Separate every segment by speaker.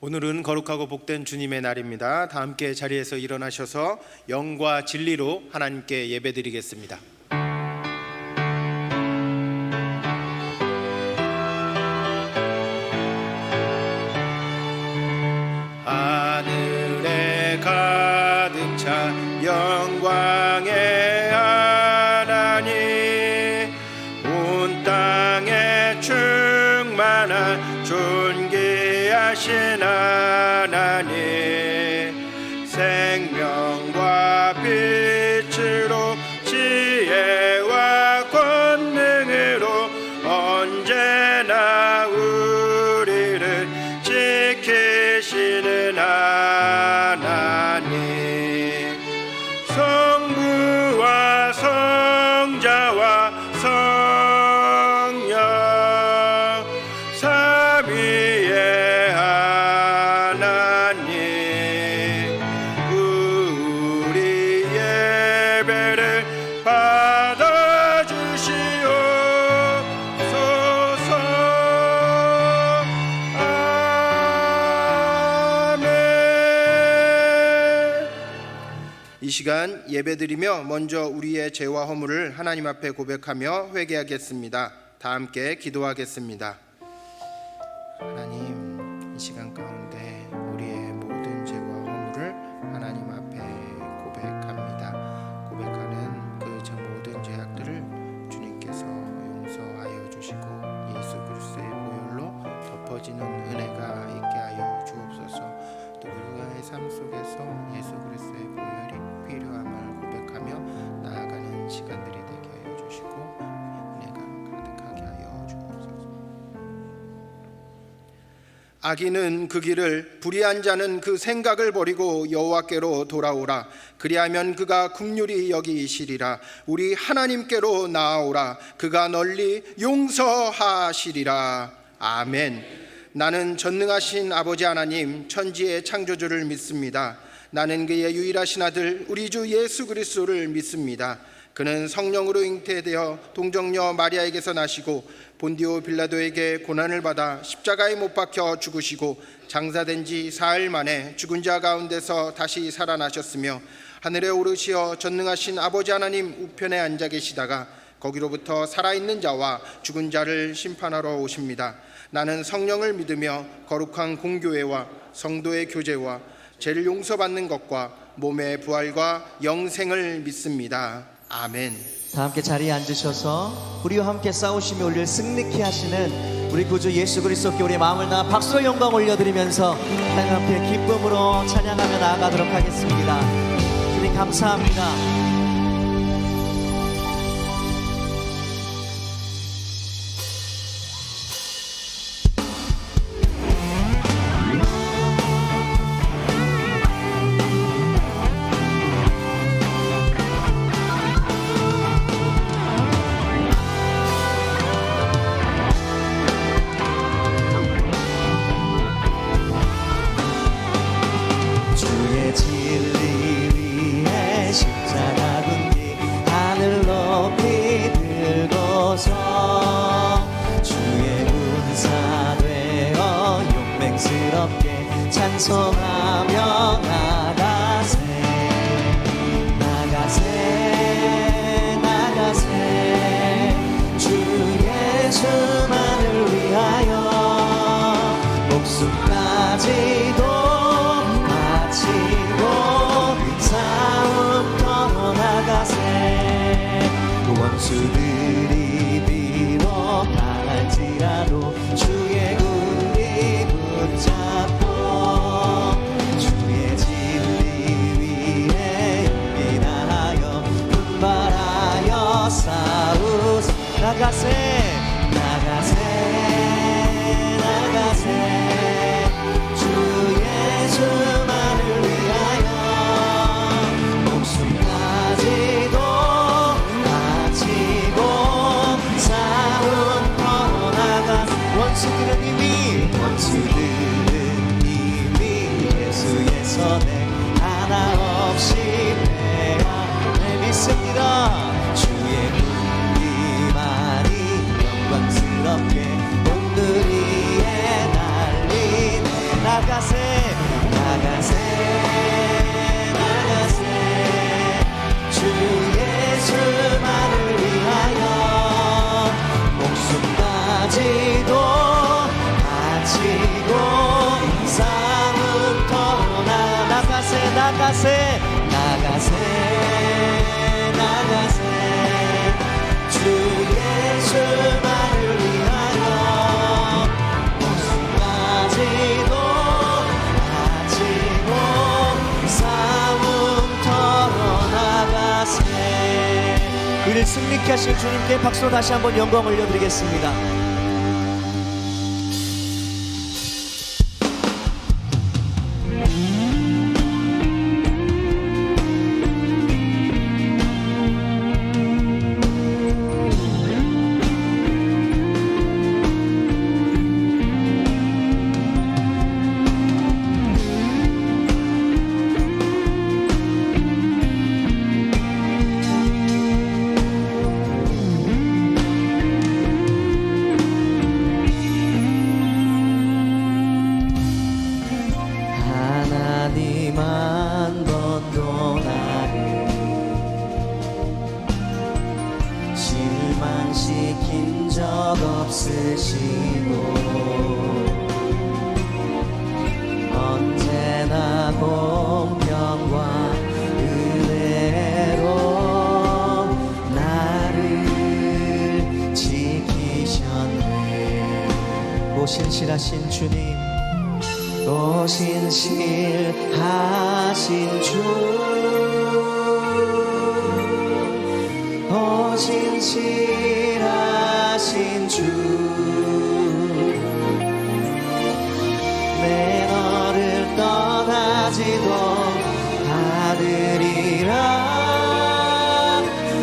Speaker 1: 오늘은 거룩하고 복된 주님의 날입니다. 다 함께 자리에서 일어나셔서 영과 진리로 하나님께 예배드리겠습니다. 하늘에 가득 찬 영광의 하나님, 온 땅에 충만한 존귀하신 하나님, 생명과 빛으로 지혜와 권능으로 언제나 우리를 지키시는 하나님, 성부와 성자와 성령 삼위의 하나님, 우리 예배를 받아주시옵소서. 아멘. 이 시간 예배드리며 먼저 우리의 죄와 허물을 하나님 앞에 고백하며 회개하겠습니다. 다 함께 기도하겠습니다. 하나님, 이 시간 가운데 우리의 모든 죄와 허물을 하나님 앞에 고백합니다. 고백하는 그 저 모든 죄악들을 주님께서 용서하여 주시고 예수 그리스도의 보혈로 덮어지는 은혜가 있게 하여 주옵소서. 또 누군가의 삶 속에서 예수 그리스도의 보혈이 필요함을 고백하며 나아가는 시간들이 되게 하여 주시고 은혜가 가득하게 하여 주옵소서. 악인은 그 길을, 불의한 자는 그 생각을 버리고 여호와께로 돌아오라. 그리하면 그가 긍휼히 여기시리라. 우리 하나님께로 나아오라. 그가 널리 용서하시리라. 아멘. 나는 전능하신 아버지 하나님, 천지의 창조주를 믿습니다. 나는 그의 유일하신 아들 우리 주 예수 그리스도를 믿습니다. 그는 성령으로 잉태되어 동정녀 마리아에게서 나시고 본디오 빌라도에게 고난을 받아 십자가에 못 박혀 죽으시고 장사된 지 사흘 만에 죽은 자 가운데서 다시 살아나셨으며 하늘에 오르시어 전능하신 아버지 하나님 우편에 앉아 계시다가 거기로부터 살아있는 자와 죽은 자를 심판하러 오십니다. 나는 성령을 믿으며 거룩한 공교회와 성도의 교제와 죄를 용서받는 것과 몸의 부활과 영생을 믿습니다. 아멘.
Speaker 2: 다 함께 자리에 앉으셔서 우리와 함께 싸우시며 우리를 승리케 하시는 우리 구주 예수 그리스도께 우리의 마음을 다하 박수로 영광 올려드리면서 하나님 앞에 기쁨으로 찬양하며 나아가도록 하겠습니다. 주님 감사합니다. 찬송하며 나가세 나가세 나가세 주 예수만을 위하여 목숨까지도 바치고 싸움터로 나가세 원수들이 비록 당할지라도 주의 군이 붙잡고 나가세 나가세 나가세 주 예수만을 위하여 목숨까지도 바치고 싸움터로 나가세 원수들은 이미 예수의 손에 하나 없이 빼앗내 믿습니다. 주의 영광스럽게 온누리에 날리네 나가세 나가세 나가세 주 예수만을 위하여 목숨까지도 바치고 싸움터로 나가세 나가세 나가세 나가세 주 예수만을 위하여 목숨까지도 바치고 싸움터로 나가세. 이를 승리케 하실 주님께 박수로 다시 한번 영광 올려드리겠습니다. 하나님 한 번도 나를 실망시킨 적 없으시고 언제나 공평과 은혜로 나를 지키셨네. 오 신실하신 주님, 오 신실하신 주, 오 신실하신 주, 내 너를 떠나지도 않으리라,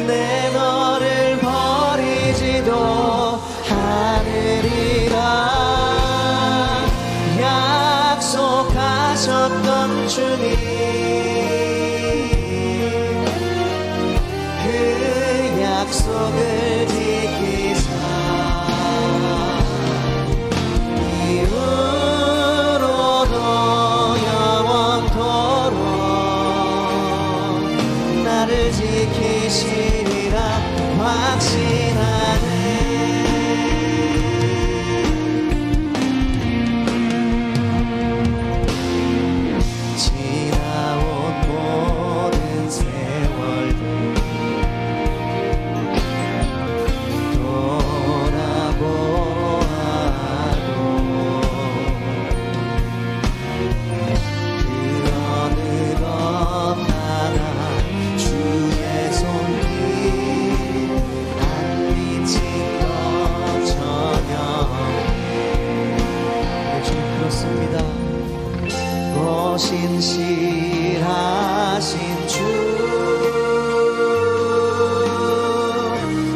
Speaker 2: 내 너를 버리지도 않으리라. 약속하셨던 주님, 그 약속을 지키사 이후로도 영원토록 나를 지키시리라 확신하네. 신실하신 주,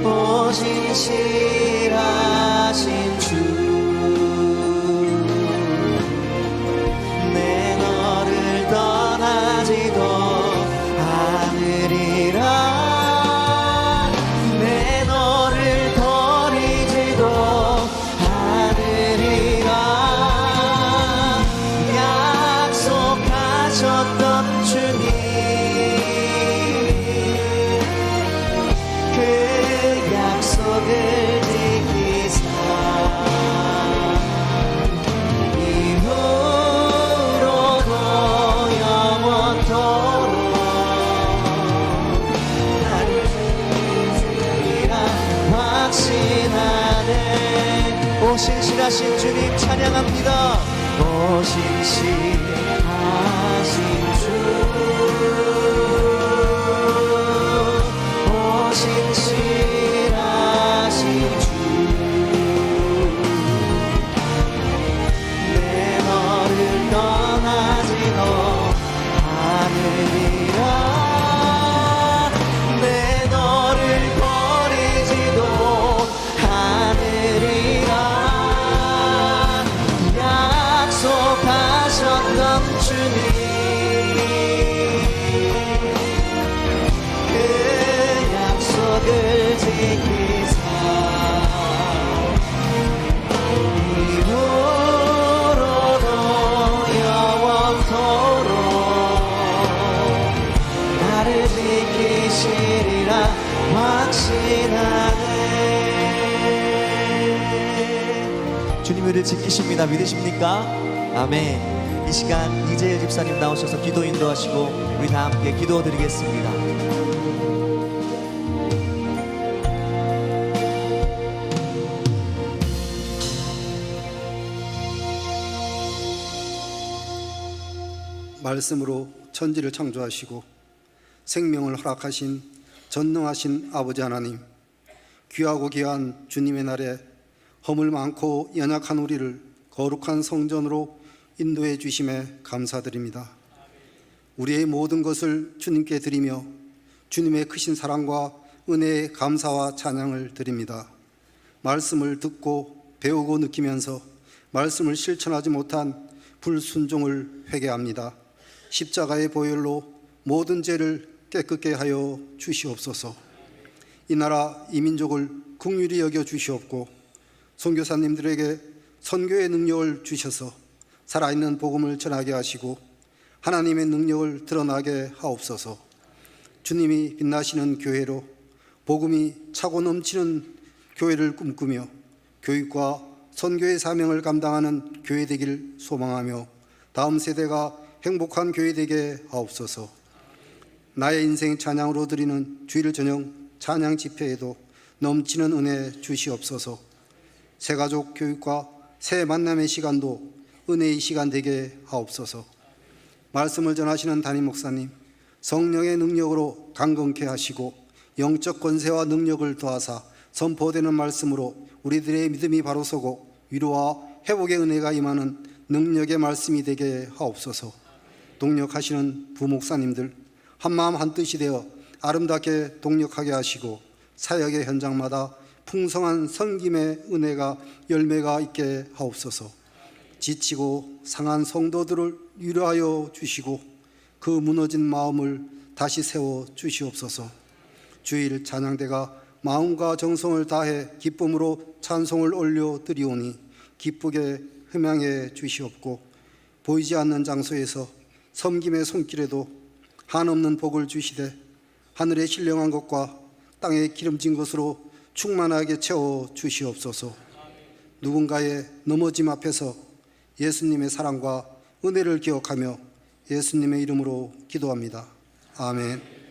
Speaker 2: 오 신실하신 주, 내 너를 떠나지도 않으리라, 내 너를 버리지도 않으리라. 약속하셨던 주님, 그 약속을 지키사 이후로도 영원토록 나를 지키리라 확신하네. 오 신실하신 주님 찬양합니다. 오 신실하신 주, 오 신실하신 주, 내 너를 떠나지도 않으리라, 내 너를 버리지도 않으리라. 약속하셨던 주님, 그 약속을 지키사 이후로도 공휴일을 지키십니다. 믿으십니까? 아멘. 이 시간 이재일 집사님 나오셔서 기도 인도하시고 우리 다 함께 기도드리겠습니다.
Speaker 3: 말씀으로 천지를 창조하시고 생명을 허락하신 전능하신 아버지 하나님, 귀하고 귀한 주님의 날에 허물 많고 연약한 우리를 거룩한 성전으로 인도해 주심에 감사드립니다. 우리의 모든 것을 주님께 드리며 주님의 크신 사랑과 은혜에 감사와 찬양을 드립니다. 말씀을 듣고 배우고 느끼면서 말씀을 실천하지 못한 불순종을 회개합니다. 십자가의 보혈로 모든 죄를 깨끗게 하여 주시옵소서. 이 나라 이 민족을 긍휼히 여겨 주시옵고 선교사님들에게 선교의 능력을 주셔서 살아있는 복음을 전하게 하시고 하나님의 능력을 드러나게 하옵소서. 주님이 빛나시는 교회로 복음이 차고 넘치는 교회를 꿈꾸며 교육과 선교의 사명을 감당하는 교회 되기를 소망하며 다음 세대가 행복한 교회 되게 하옵소서. 나의 인생 찬양으로 드리는 주일 저녁 찬양 집회에도 넘치는 은혜 주시옵소서. 새가족 교육과 새 만남의 시간도 은혜의 시간 되게 하옵소서. 말씀을 전하시는 담임 목사님, 성령의 능력으로 강건케 하시고 영적 권세와 능력을 더하사 선포되는 말씀으로 우리들의 믿음이 바로 서고 위로와 회복의 은혜가 임하는 능력의 말씀이 되게 하옵소서. 동력하시는 부목사님들 한마음 한뜻이 되어 아름답게 동력하게 하시고 사역의 현장마다 풍성한 섬김의 은혜가 열매가 있게 하옵소서. 지치고 상한 성도들을 위로하여 주시고 그 무너진 마음을 다시 세워 주시옵소서. 주일 찬양대가 마음과 정성을 다해 기쁨으로 찬송을 올려 드리오니 기쁘게 흠양해 주시옵고 보이지 않는 장소에서 섬김의 손길에도 한없는 복을 주시되 하늘의 신령한 것과 땅에 기름진 것으로 충만하게 채워 주시옵소서. 누군가의 넘어짐 앞에서 예수님의 사랑과 은혜를 기억하며 예수님의 이름으로 기도합니다. 아멘.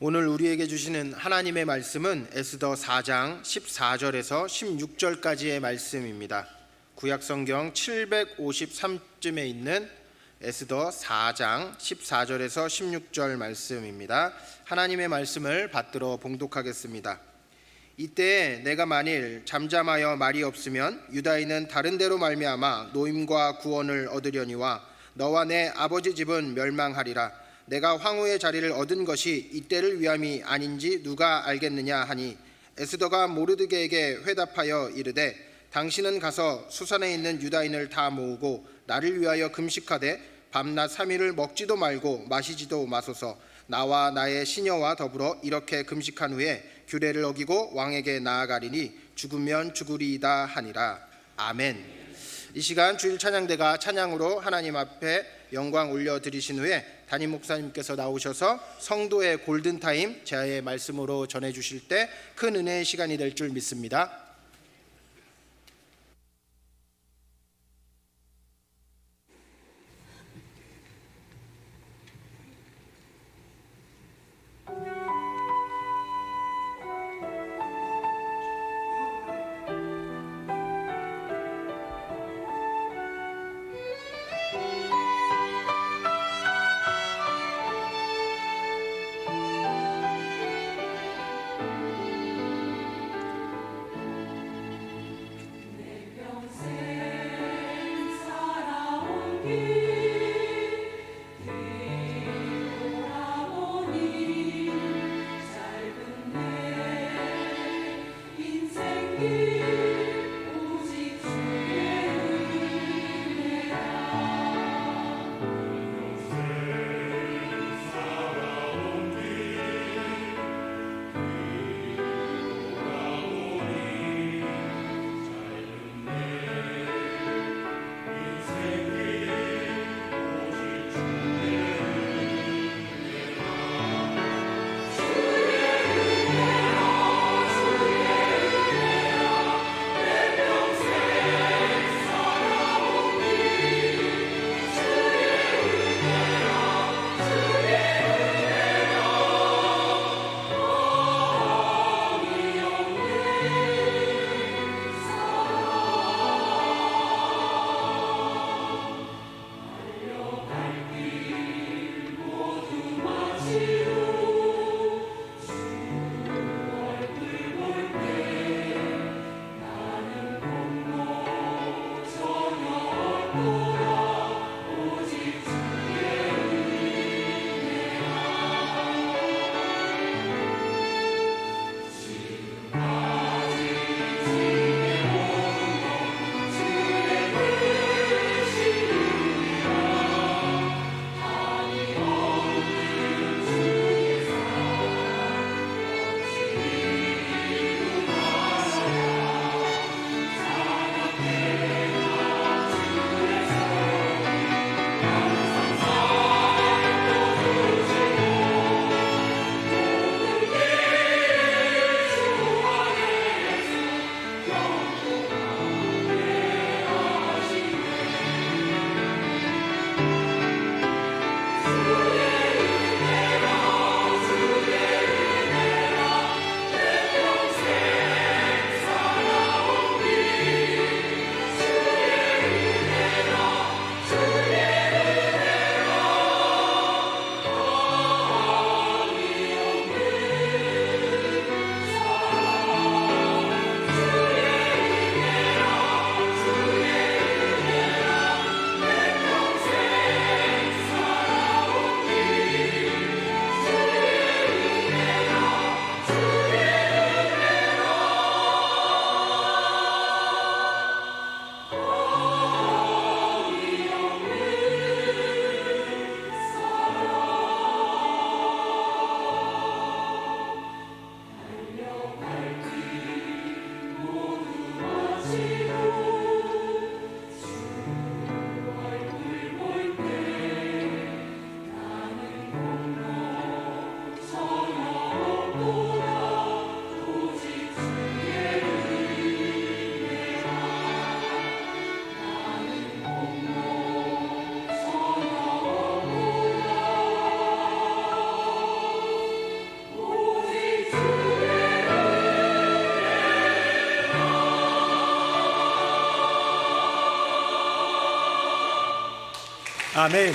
Speaker 1: 오늘 우리에게 주시는 하나님의 말씀은 에스더 4장 14절에서 16절까지의 말씀입니다. 구약성경 753쪽에 있는 에스더 4장 14절에서 16절 말씀입니다. 하나님의 말씀을 받들어 봉독하겠습니다. 이때에 내가 만일 잠잠하여 말이 없으면 유다인은 다른 데로 말미암아 노임과 구원을 얻으려니와 너와 내 아버지 집은 멸망하리라. 내가 황후의 자리를 얻은 것이 이때를 위함이 아닌지 누가 알겠느냐 하니 에스더가 모르드게에게 회답하여 이르되 당신은 가서 수산에 있는 유다인을 다 모으고 나를 위하여 금식하되 밤낮 3일을 먹지도 말고 마시지도 마소서. 나와 나의 시녀와 더불어 이렇게 금식한 후에 규례를 어기고 왕에게 나아가리니 죽으면 죽으리이다 하니라. 아멘. 이 시간 주일 찬양대가 찬양으로 하나님 앞에 영광 올려드리신 후에 담임 목사님께서 나오셔서 성도의 골든타임 제의 말씀으로 전해주실 때 큰 은혜의 시간이 될 줄 믿습니다.
Speaker 4: 아멘.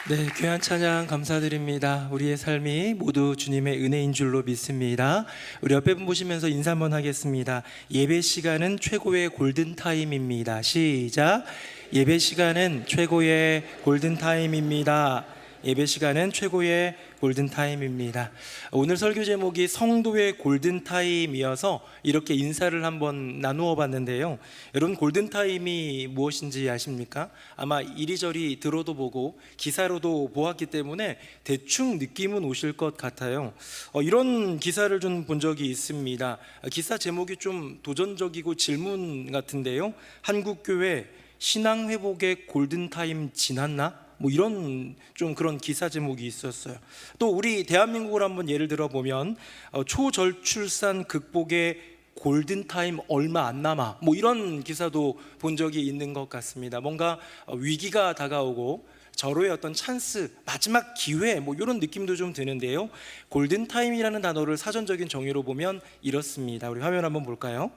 Speaker 4: 네, 귀한 찬양 감사드립니다. 우리의 삶이 모두 주님의 은혜인 줄로 믿습니다. 우리 옆에 분 보시면서 인사 한번 하겠습니다. 예배 시간은 최고의 골든타임입니다. 시작. 예배 시간은 최고의 골든타임입니다. 예배 시간은 최고의 골든타임입니다. 오늘 설교 제목이 성도의 골든타임이어서 이렇게 인사를 한번 나누어 봤는데요. 여러분, 골든타임이 무엇인지 아십니까? 아마 이리저리 들어도 보고 기사로도 보았기 때문에 대충 느낌은 오실 것 같아요. 이런 기사를 좀 본 적이 있습니다. 기사 제목이 좀 도전적이고 질문 같은데요. 한국교회 신앙회복의 골든타임 지났나? 뭐 이런 좀 그런 기사 제목이 있었어요. 또 우리 대한민국을 한번 예를 들어 보면 초저출산 극복의 골든타임 얼마 안 남아, 뭐 이런 기사도 본 적이 있는 것 같습니다. 뭔가 위기가 다가오고 절호의 어떤 찬스, 마지막 기회, 뭐 이런 느낌도 좀 드는데요. 골든타임이라는 단어를 사전적인 정의로 보면 이렇습니다. 우리 화면 한번 볼까요?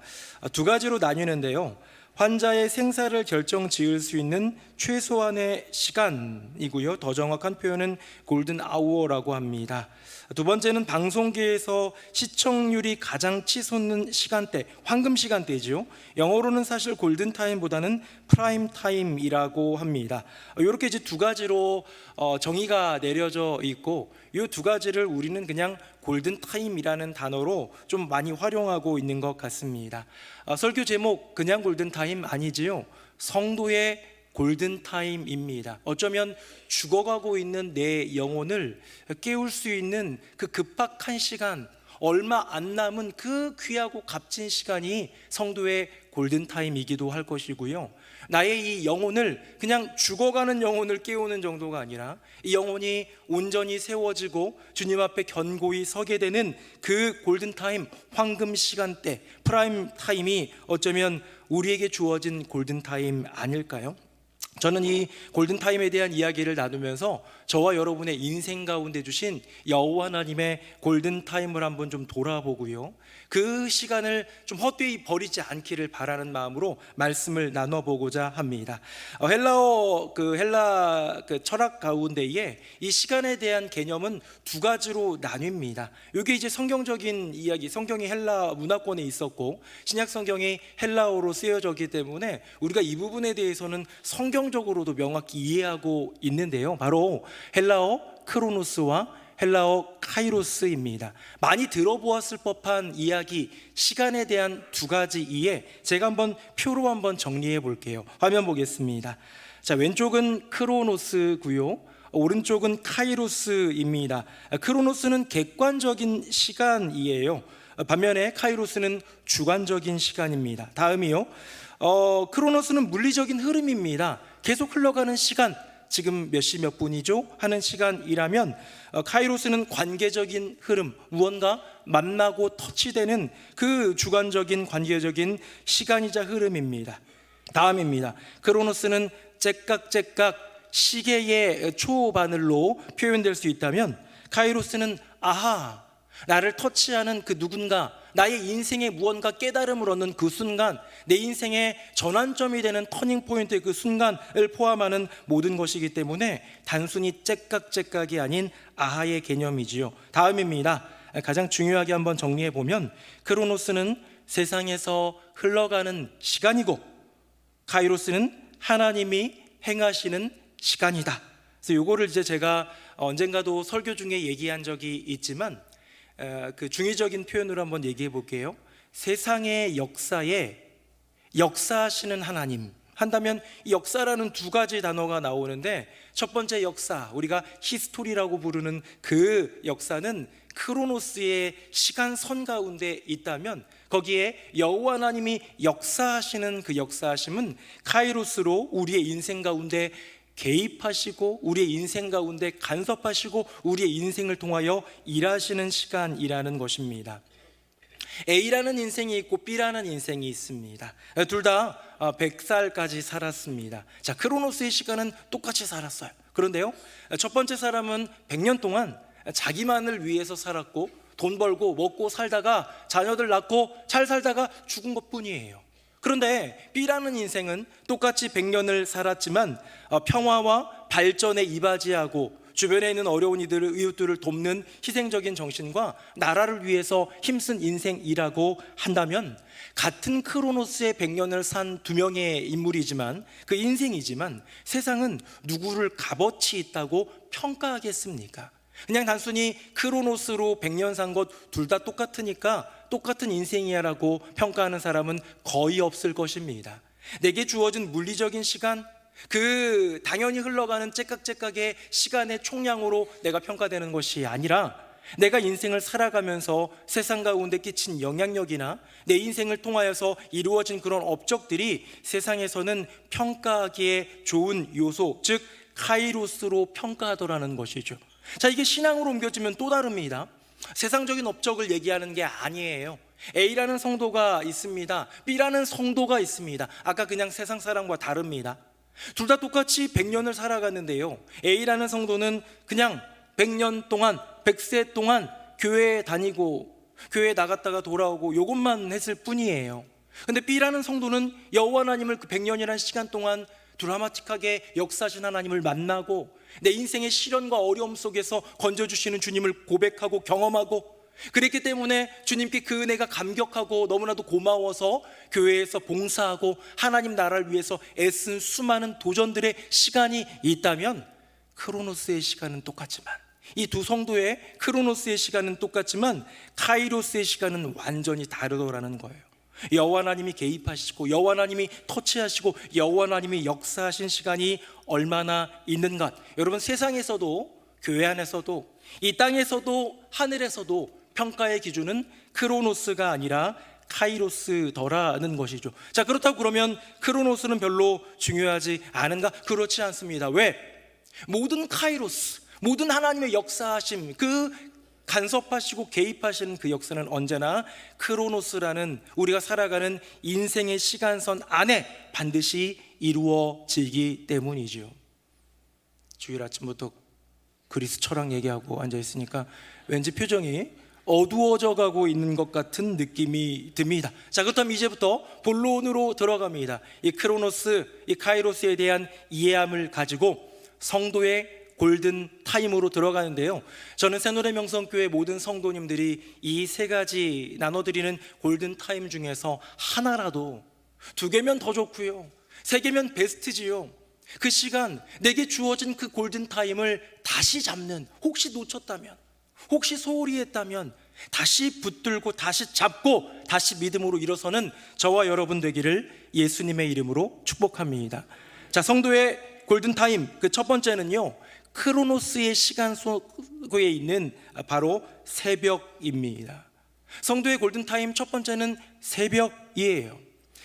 Speaker 4: 두 가지로 나뉘는데요. 환자의 생사를 결정 지을 수 있는 최소한의 시간이고요. 더 정확한 표현은 골든 아워라고 합니다. 두 번째는 방송계에서 시청률이 가장 치솟는 시간대, 황금 시간대죠. 영어로는 사실 골든 타임보다는 프라임 타임이라고 합니다. 이렇게 이제 두 가지로 정의가 내려져 있고, 이 두 가지를 우리는 그냥 골든 타임이라는 단어로 좀 많이 활용하고 있는 것 같습니다. 설교 제목 그냥 골든 타임 아니지요. 성도의 골든 타임입니다. 어쩌면 죽어가고 있는 내 영혼을 깨울 수 있는 그 급박한 시간, 얼마 안 남은 그 귀하고 값진 시간이 성도의 골든 타임이기도 할 것이고요. 나의 이 영혼을, 그냥 죽어가는 영혼을 깨우는 정도가 아니라 이 영혼이 온전히 세워지고 주님 앞에 견고히 서게 되는 그 골든타임, 황금 시간대, 프라임 타임이 어쩌면 우리에게 주어진 골든타임 아닐까요? 저는 이 골든타임에 대한 이야기를 나누면서 저와 여러분의 인생 가운데 주신 여호와 하나님의 골든타임을 한번 좀 돌아보고요, 그 시간을 좀 헛되이 버리지 않기를 바라는 마음으로 말씀을 나눠보고자 합니다. 헬라 철학 가운데에 이 시간에 대한 개념은 두 가지로 나뉩니다. 이게 이제 성경적인 이야기, 성경이 헬라 문화권에 있었고 신약 성경이 헬라어로 쓰여졌기 때문에 우리가 이 부분에 대해서는 성경적으로도 명확히 이해하고 있는데요. 바로 헬라어 크로노스와 헬라어 카이로스입니다. 많이 들어보았을 법한 이야기, 시간에 대한 두 가지 이해, 제가 한번 표로 한번 정리해 볼게요. 화면 보겠습니다. 자, 왼쪽은 크로노스고요, 오른쪽은 카이로스입니다. 크로노스는 객관적인 시간이에요. 반면에 카이로스는 주관적인 시간입니다. 다음이요. 크로노스는 물리적인 흐름입니다. 계속 흘러가는 시간, 지금 몇 시 몇 분이죠? 하는 시간이라면 카이로스는 관계적인 흐름, 무언가 만나고 터치되는 그 주관적인 관계적인 시간이자 흐름입니다. 다음입니다. 크로노스는 째깍째깍 시계의 초바늘로 표현될 수 있다면, 카이로스는 아하, 나를 터치하는 그 누군가, 나의 인생에 무언가 깨달음을 얻는 그 순간, 내 인생의 전환점이 되는 터닝포인트의 그 순간을 포함하는 모든 것이기 때문에 단순히 째깍째깍이 아닌 아하의 개념이지요. 다음입니다. 가장 중요하게 한번 정리해 보면, 크로노스는 세상에서 흘러가는 시간이고 카이로스는 하나님이 행하시는 시간이다. 그래서 이거를 이제 제가 언젠가도 설교 중에 얘기한 적이 있지만, 그 중의적인 표현으로 한번 얘기해 볼게요. 세상의 역사에 역사하시는 하나님 한다면, 이 역사라는 두 가지 단어가 나오는데, 첫 번째 역사, 우리가 히스토리라고 부르는 그 역사는 크로노스의 시간선 가운데 있다면, 거기에 여호와 하나님이 역사하시는 그 역사하심은 카이로스로 우리의 인생 가운데 개입하시고 우리의 인생 가운데 간섭하시고 우리의 인생을 통하여 일하시는 시간이라는 것입니다. A라는 인생이 있고 B라는 인생이 있습니다. 둘 다 100살까지 살았습니다. 자, 크로노스의 시간은 똑같이 살았어요. 그런데요, 첫 번째 사람은 100년 동안 자기만을 위해서 살았고 돈 벌고 먹고 살다가 자녀들 낳고 잘 살다가 죽은 것뿐이에요. 그런데 B라는 인생은 똑같이 100년을 살았지만 평화와 발전에 이바지하고 주변에 있는 어려운 이들을, 이웃들을 돕는 희생적인 정신과 나라를 위해서 힘쓴 인생이라고 한다면, 같은 크로노스의 100년을 산 두 명의 인물이지만, 그 인생이지만 세상은 누구를 값어치 있다고 평가하겠습니까? 그냥 단순히 크로노스로 100년 산 것 둘 다 똑같으니까 똑같은 인생이야 라고 평가하는 사람은 거의 없을 것입니다. 내게 주어진 물리적인 시간, 그 당연히 흘러가는 째깍째깍의 시간의 총량으로 내가 평가되는 것이 아니라, 내가 인생을 살아가면서 세상 가운데 끼친 영향력이나 내 인생을 통하여서 이루어진 그런 업적들이 세상에서는 평가하기에 좋은 요소, 즉 카이로스로 평가하더라는 것이죠. 자, 이게 신앙으로 옮겨지면 또 다릅니다. 세상적인 업적을 얘기하는 게 아니에요. A라는 성도가 있습니다. B라는 성도가 있습니다. 아까 그냥 세상 사람과 다릅니다. 둘 다 똑같이 100년을 살아갔는데요, A라는 성도는 그냥 100년 동안, 100세 동안 교회에 다니고 교회에 나갔다가 돌아오고 요것만 했을 뿐이에요. 근데 B라는 성도는 여호와 하나님을 그 100년이라는 시간 동안 드라마틱하게 역사하신 하나님을 만나고 내 인생의 시련과 어려움 속에서 건져주시는 주님을 고백하고 경험하고, 그랬기 때문에 주님께 그 은혜가 감격하고 너무나도 고마워서 교회에서 봉사하고 하나님 나라를 위해서 애쓴 수많은 도전들의 시간이 있다면, 크로노스의 시간은 똑같지만, 이 두 성도의 크로노스의 시간은 똑같지만 카이로스의 시간은 완전히 다르더라는 거예요. 여호와 하나님이 개입하시고 여호와 하나님이 터치하시고 여호와 하나님이 역사하신 시간이 얼마나 있는가. 여러분, 세상에서도, 교회 안에서도, 이 땅에서도, 하늘에서도 평가의 기준은 크로노스가 아니라 카이로스더라는 것이죠. 자, 그렇다고 그러면 크로노스는 별로 중요하지 않은가? 그렇지 않습니다. 왜? 모든 카이로스, 모든 하나님의 역사하심, 그 간섭하시고 개입하시는 그 역사는 언제나 크로노스라는 우리가 살아가는 인생의 시간선 안에 반드시 이루어지기 때문이죠. 주일 아침부터 그리스 철학 얘기하고 앉아있으니까 왠지 표정이 어두워져 가고 있는 것 같은 느낌이 듭니다. 자, 그렇다면 이제부터 본론으로 들어갑니다. 이 크로노스, 이 카이로스에 대한 이해함을 가지고 성도의 골든 타임으로 들어가는데요, 저는 새노래명성교회 모든 성도님들이 이 세 가지 나눠드리는 골든 타임 중에서 하나라도, 두 개면 더 좋고요, 세 개면 베스트지요. 그 시간, 내게 주어진 그 골든 타임을 다시 잡는, 혹시 놓쳤다면, 혹시 소홀히 했다면 다시 붙들고 다시 잡고 다시 믿음으로 일어서는 저와 여러분 되기를 예수님의 이름으로 축복합니다. 자, 성도의 골든타임, 그 첫 번째는요, 크로노스의 시간 속에 있는 바로 새벽입니다. 성도의 골든타임 첫 번째는 새벽이에요.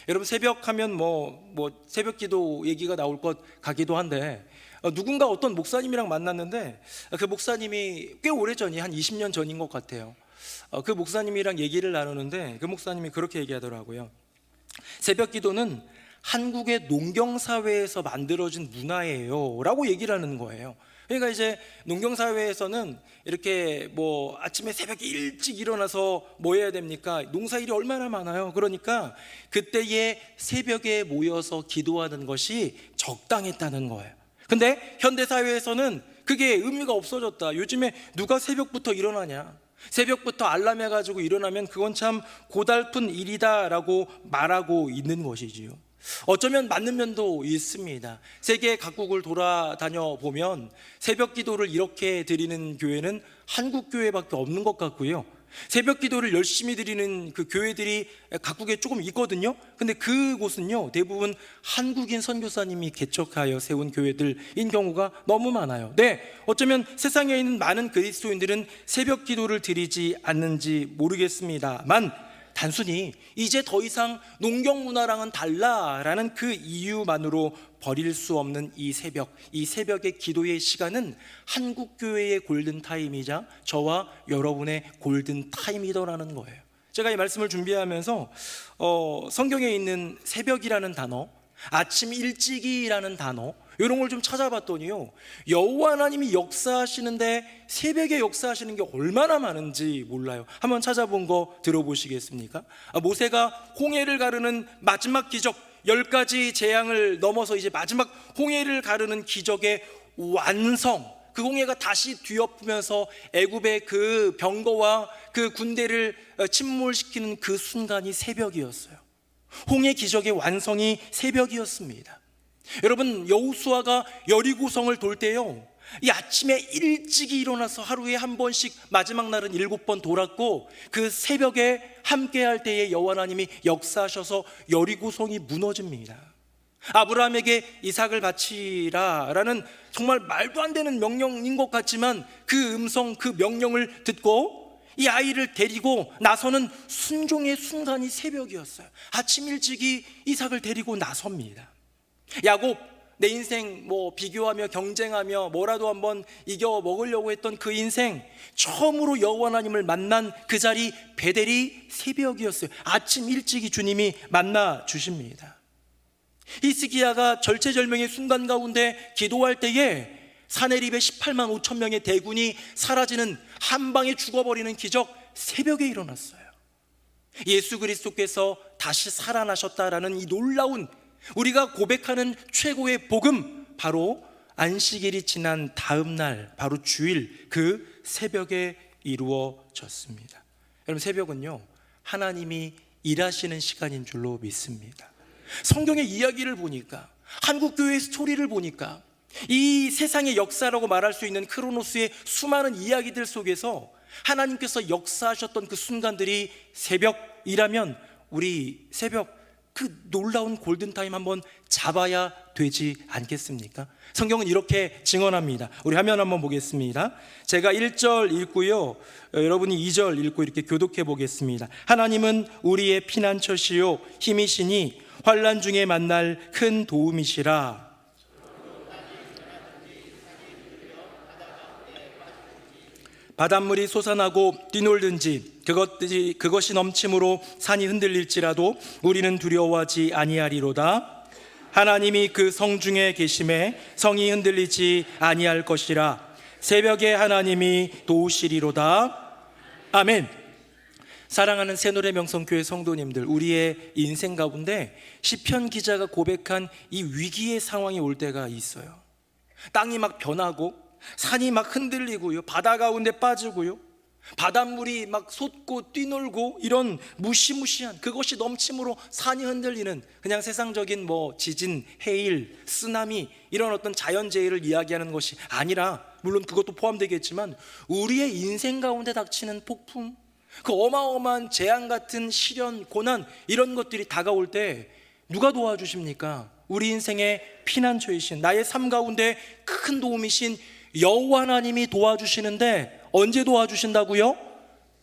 Speaker 4: 여러분, 새벽 하면 뭐 새벽 기도 얘기가 나올 것 같기도 한데, 누군가 어떤 목사님이랑 만났는데 그 목사님이 꽤 오래전이 한 20년 전인 것 같아요. 그 목사님이랑 얘기를 나누는데 그 목사님이 그렇게 얘기하더라고요. 새벽 기도는 한국의 농경사회에서 만들어진 문화예요 라고 얘기를 하는 거예요. 그러니까 이제 농경사회에서는 이렇게 뭐 아침에 새벽에 일찍 일어나서 뭐 해야 됩니까? 농사일이 얼마나 많아요. 그러니까 그때에 새벽에 모여서 기도하는 것이 적당했다는 거예요. 근데 현대사회에서는 그게 의미가 없어졌다. 요즘에 누가 새벽부터 일어나냐? 새벽부터 알람 해가지고 일어나면 그건 참 고달픈 일이다라고 말하고 있는 것이지요. 어쩌면 맞는 면도 있습니다. 세계 각국을 돌아다녀 보면 새벽 기도를 이렇게 드리는 교회는 한국 교회밖에 없는 것 같고요, 새벽 기도를 열심히 드리는 그 교회들이 각국에 조금 있거든요. 근데 그곳은요, 대부분 한국인 선교사님이 개척하여 세운 교회들인 경우가 너무 많아요. 네, 어쩌면 세상에 있는 많은 그리스도인들은 새벽 기도를 드리지 않는지 모르겠습니다만, 단순히 이제 더 이상 농경 문화랑은 달라라는 그 이유만으로 버릴 수 없는 이 새벽, 이 새벽의 기도의 시간은 한국 교회의 골든 타임이자 저와 여러분의 골든 타임이더라는 거예요. 제가 이 말씀을 준비하면서 성경에 있는 새벽이라는 단어, 아침 일찍이라는 단어, 이런 걸 좀 찾아봤더니요, 여호와 하나님이 역사하시는데 새벽에 역사하시는 게 얼마나 많은지 몰라요. 한번 찾아본 거 들어보시겠습니까? 모세가 홍해를 가르는 마지막 기적, 10가지 재앙을 넘어서 이제 마지막 홍해를 가르는 기적의 완성, 그 홍해가 다시 뒤엎으면서 애굽의 그 병거와 그 군대를 침몰시키는 그 순간이 새벽이었어요. 홍해 기적의 완성이 새벽이었습니다. 여러분, 여호수아가 여리고성을 돌 때요, 이 아침에 일찍이 일어나서 하루에 한 번씩, 마지막 날은 7번 돌았고, 그 새벽에 함께할 때에 여호와 하나님이 역사하셔서 여리고성이 무너집니다. 아브라함에게 이삭을 바치라라는 정말 말도 안 되는 명령인 것 같지만, 그 음성, 그 명령을 듣고 이 아이를 데리고 나서는 순종의 순간이 새벽이었어요. 아침 일찍이 이삭을 데리고 나섭니다. 야곱, 내 인생 비교하며 경쟁하며 뭐라도 한번 이겨 먹으려고 했던 그 인생, 처음으로 여호와 하나님을 만난 그 자리 베델이 새벽이었어요. 아침 일찍이 주님이 만나 주십니다. 히스기야가 절체절명의 순간 가운데 기도할 때에 사내립에 18만 5천 명의 대군이 사라지는, 한 방에 죽어버리는 기적, 새벽에 일어났어요. 예수 그리스도께서 다시 살아나셨다라는 이 놀라운, 우리가 고백하는 최고의 복음, 바로 안식일이 지난 다음 날, 바로 주일 그 새벽에 이루어졌습니다. 여러분, 새벽은요, 하나님이 일하시는 시간인 줄로 믿습니다. 성경의 이야기를 보니까, 한국교회의 스토리를 보니까, 이 세상의 역사라고 말할 수 있는 크로노스의 수많은 이야기들 속에서 하나님께서 역사하셨던 그 순간들이 새벽이라면, 우리 새벽 그 놀라운 골든타임 한번 잡아야 되지 않겠습니까? 성경은 이렇게 증언합니다. 우리 화면 한번 보겠습니다. 제가 1절 읽고요, 여러분이 2절 읽고 이렇게 교독해 보겠습니다. 하나님은 우리의 피난처시요 힘이시니 환난 중에 만날 큰 도움이시라. 바닷물이 솟아나고 뛰놀든지 그것이 넘침으로 산이 흔들릴지라도 우리는 두려워하지 아니하리로다. 하나님이 그 성 중에 계심에 성이 흔들리지 아니할 것이라. 새벽에 하나님이 도우시리로다. 아멘. 사랑하는 새노래 명성교회 성도님들, 우리의 인생 가운데 시편 기자가 고백한 이 위기의 상황이 올 때가 있어요. 땅이 막 변하고 산이 막 흔들리고요, 바다 가운데 빠지고요, 바닷물이 막 솟고 뛰놀고, 이런 무시무시한, 그것이 넘침으로 산이 흔들리는, 그냥 세상적인 지진, 해일, 쓰나미, 이런 어떤 자연재해를 이야기하는 것이 아니라, 물론 그것도 포함되겠지만 우리의 인생 가운데 닥치는 폭풍, 그 어마어마한 재앙 같은 시련, 고난, 이런 것들이 다가올 때 누가 도와주십니까? 우리 인생의 피난처이신, 나의 삶 가운데 큰 도움이신 여호와 하나님이 도와주시는데, 언제 도와주신다고요?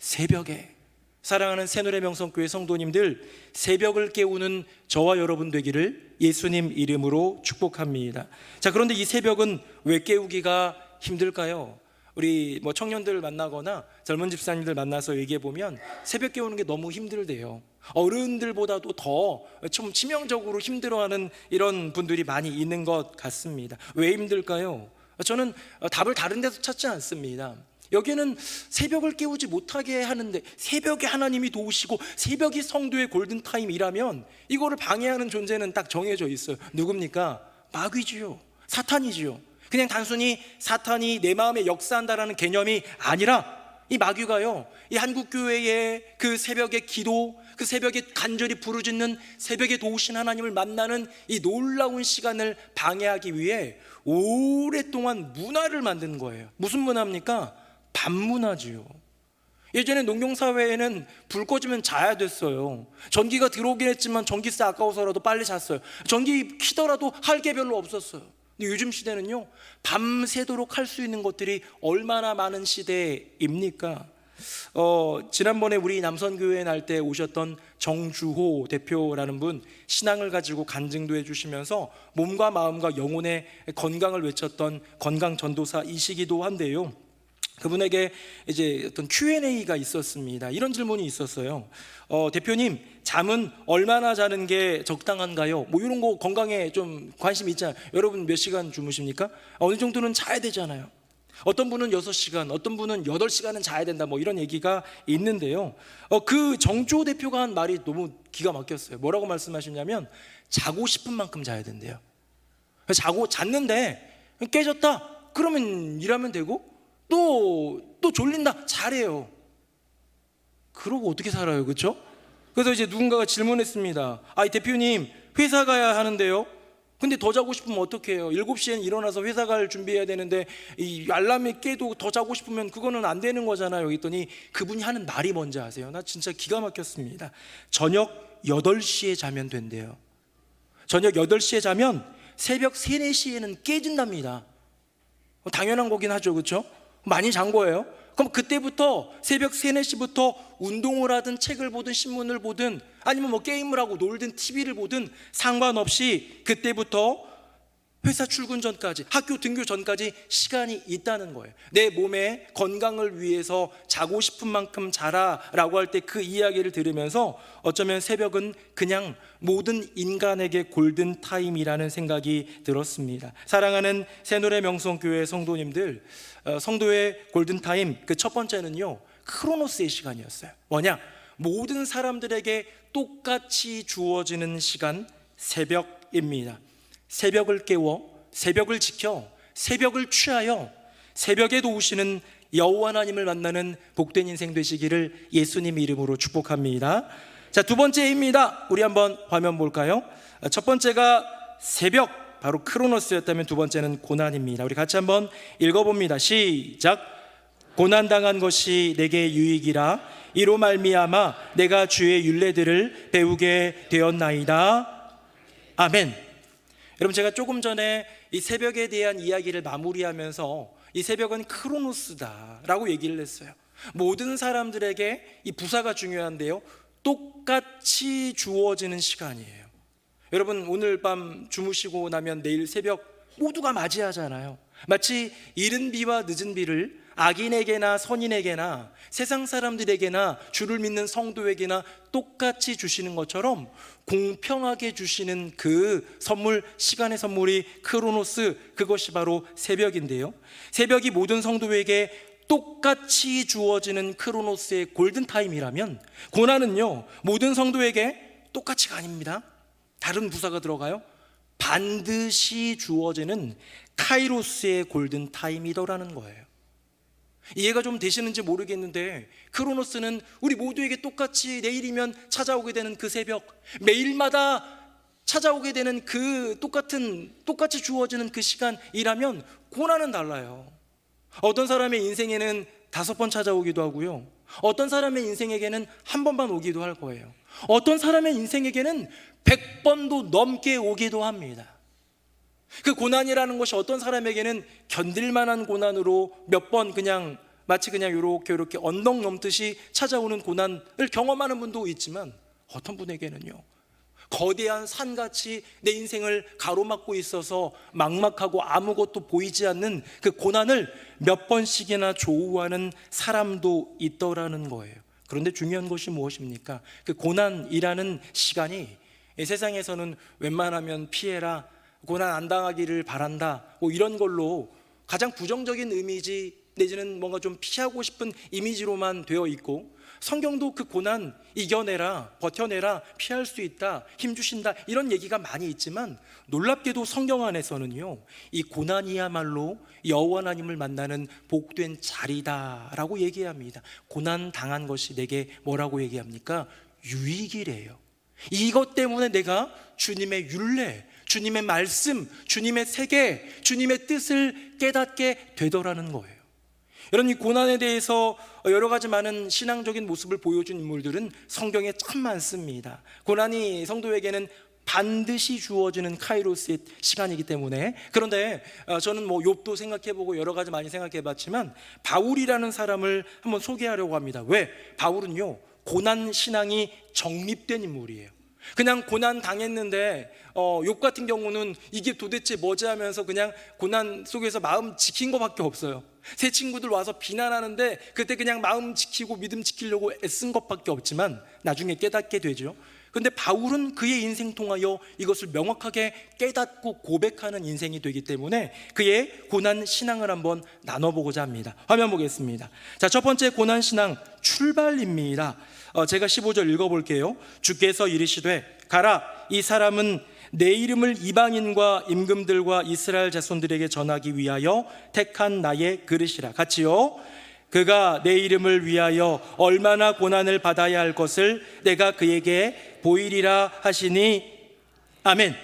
Speaker 4: 새벽에. 사랑하는 새노래 명성교회 성도님들, 새벽을 깨우는 저와 여러분 되기를 예수님 이름으로 축복합니다. 자, 그런데 이 새벽은 왜 깨우기가 힘들까요? 우리 청년들 만나거나 젊은 집사님들 만나서 얘기해 보면 새벽 깨우는 게 너무 힘들대요. 어른들보다도 더 좀 치명적으로 힘들어하는 이런 분들이 많이 있는 것 같습니다. 왜 힘들까요? 저는 답을 다른 데서 찾지 않습니다. 여기는 새벽을 깨우지 못하게 하는데, 새벽에 하나님이 도우시고 새벽이 성도의 골든타임이라면 이거를 방해하는 존재는 딱 정해져 있어요. 누굽니까? 마귀지요, 사탄이지요. 그냥 단순히 사탄이 내 마음에 역사한다라는 개념이 아니라, 이 마귀가요, 이 한국교회의 그 새벽의 기도, 그 새벽에 간절히 부르짖는, 새벽에 도우신 하나님을 만나는 이 놀라운 시간을 방해하기 위해 오랫동안 문화를 만든 거예요. 무슨 문화입니까? 밤문화지요. 예전에 농경사회에는 불 꺼지면 자야 됐어요. 전기가 들어오긴 했지만 전기세 아까워서라도 빨리 잤어요. 전기 켜더라도 할 게 별로 없었어요. 근데 요즘 시대는요, 밤새도록 할 수 있는 것들이 얼마나 많은 시대입니까? 지난번에 우리 남선교회 날 때 오셨던 정주호 대표라는 분, 신앙을 가지고 간증도 해주시면서 몸과 마음과 영혼의 건강을 외쳤던 건강 전도사이시기도 한데요, 그분에게 이제 어떤 Q&A가 있었습니다. 이런 질문이 있었어요. 대표님, 잠은 얼마나 자는 게 적당한가요? 뭐 이런 거 건강에 좀 관심 있잖아요. 여러분 몇 시간 주무십니까? 어느 정도는 자야 되잖아요. 어떤 분은 6시간, 어떤 분은 8시간은 자야 된다, 뭐 이런 얘기가 있는데요. 그 정조 대표가 한 말이 너무 기가 막혔어요. 뭐라고 말씀하셨냐면 자고 싶은 만큼 자야 된대요. 잤는데 깨졌다? 그러면 일하면 되고 또 졸린다? 잘해요. 그러고 어떻게 살아요, 그렇죠? 그래서 이제 누군가가 질문했습니다. 대표님, 회사 가야 하는데요. 근데 더 자고 싶으면 어떡해요? 7시엔 일어나서 회사 갈 준비해야 되는데 이 알람이 깨도 더 자고 싶으면 그거는 안 되는 거잖아요. 그랬더니 그분이 하는 말이 뭔지 아세요? 나 진짜 기가 막혔습니다. 저녁 8시에 자면 된대요. 저녁 8시에 자면 새벽 3, 4시에는 깨진답니다. 당연한 거긴 하죠, 그렇죠? 많이 잔 거예요. 그럼 그때부터 새벽 3, 4시부터 운동을 하든 책을 보든 신문을 보든 아니면 뭐 게임을 하고 놀든 TV를 보든 상관없이 그때부터 회사 출근 전까지, 학교 등교 전까지 시간이 있다는 거예요. 내 몸의 건강을 위해서 자고 싶은 만큼 자라 라고 할 때 그 이야기를 들으면서 어쩌면 새벽은 그냥 모든 인간에게 골든타임이라는 생각이 들었습니다. 사랑하는 새노래 명성교회 성도님들, 성도의 골든타임 그 첫 번째는요, 크로노스의 시간이었어요. 뭐냐? 모든 사람들에게 똑같이 주어지는 시간, 새벽입니다. 새벽을 깨워, 새벽을 지켜, 새벽을 취하여 새벽에 도우시는 여호와 하나님을 만나는 복된 인생 되시기를 예수님 이름으로 축복합니다. 자, 두 번째입니다. 우리 한번 화면 볼까요? 첫 번째가 새벽, 바로 크로노스였다면 두 번째는 고난입니다. 우리 같이 한번 읽어봅니다. 시작. 고난당한 것이 내게 유익이라 이로 말미암아 내가 주의 율례들을 배우게 되었나이다. 아멘. 여러분, 제가 조금 전에 이 새벽에 대한 이야기를 마무리하면서 이 새벽은 크로노스다라고 얘기를 했어요. 모든 사람들에게 이 부사가 중요한데요, 똑같이 주어지는 시간이에요. 여러분, 오늘 밤 주무시고 나면 내일 새벽 모두가 맞이하잖아요. 마치 이른 비와 늦은 비를 악인에게나 선인에게나 세상 사람들에게나 주를 믿는 성도에게나 똑같이 주시는 것처럼 공평하게 주시는 그 선물, 시간의 선물이 크로노스, 그것이 바로 새벽인데요, 새벽이 모든 성도에게 똑같이 주어지는 크로노스의 골든타임이라면 고난은요, 모든 성도에게 똑같이가 아닙니다. 다른 부사가 들어가요. 반드시 주어지는 카이로스의 골든타임이더라는 거예요. 이해가 좀 되시는지 모르겠는데, 크로노스는 우리 모두에게 똑같이 내일이면 찾아오게 되는 그 새벽, 매일마다 찾아오게 되는 그 똑같이 주어지는 그 시간이라면 고난은 달라요. 어떤 사람의 인생에는 5번 찾아오기도 하고요, 어떤 사람의 인생에게는 한 번만 오기도 할 거예요. 어떤 사람의 인생에게는 100번도 넘게 오기도 합니다. 그 고난이라는 것이 어떤 사람에게는 견딜만한 고난으로 몇 번 그냥 마치 그냥 이렇게 언덕 넘듯이 찾아오는 고난을 경험하는 분도 있지만, 어떤 분에게는요, 거대한 산같이 내 인생을 가로막고 있어서 막막하고 아무것도 보이지 않는 그 고난을 몇 번씩이나 조우하는 사람도 있더라는 거예요. 그런데 중요한 것이 무엇입니까? 그 고난이라는 시간이 이 세상에서는 웬만하면 피해라, 고난 안 당하기를 바란다, 뭐 이런 걸로 가장 부정적인 이미지 내지는 뭔가 좀 피하고 싶은 이미지로만 되어 있고, 성경도 그 고난 이겨내라, 버텨내라, 피할 수 있다, 힘주신다, 이런 얘기가 많이 있지만, 놀랍게도 성경 안에서는요, 이 고난이야말로 여호와 하나님을 만나는 복된 자리다라고 얘기합니다. 고난 당한 것이 내게 뭐라고 얘기합니까? 유익이래요. 이것 때문에 내가 주님의 율례, 주님의 말씀, 주님의 세계, 주님의 뜻을 깨닫게 되더라는 거예요. 여러분, 이 고난에 대해서 여러 가지 많은 신앙적인 모습을 보여준 인물들은 성경에 참 많습니다. 고난이 성도에게는 반드시 주어지는 카이로스의 시간이기 때문에. 그런데 저는 뭐 욥도 생각해보고 여러 가지 많이 생각해봤지만, 바울이라는 사람을 한번 소개하려고 합니다. 왜? 바울은요, 고난 신앙이 정립된 인물이에요. 그냥 고난 당했는데 욥 같은 경우는 이게 도대체 뭐지 하면서 그냥 고난 속에서 마음 지킨 것밖에 없어요. 새 친구들 와서 비난하는데 그때 그냥 마음 지키고 믿음 지키려고 애쓴 것밖에 없지만 나중에 깨닫게 되죠. 근데 바울은 그의 인생 통하여 이것을 명확하게 깨닫고 고백하는 인생이 되기 때문에 그의 고난 신앙을 한번 나눠보고자 합니다. 화면 보겠습니다. 자, 첫 번째 고난 신앙 출발입니다. 제가 15절 읽어볼게요. 주께서 이르시되 가라, 이 사람은 내 이름을 이방인과 임금들과 이스라엘 자손들에게 전하기 위하여 택한 나의 그릇이라. 같이요. 그가 내 이름을 위하여 얼마나 고난을 받아야 할 것을 내가 그에게 보이리라 하시니. 아멘.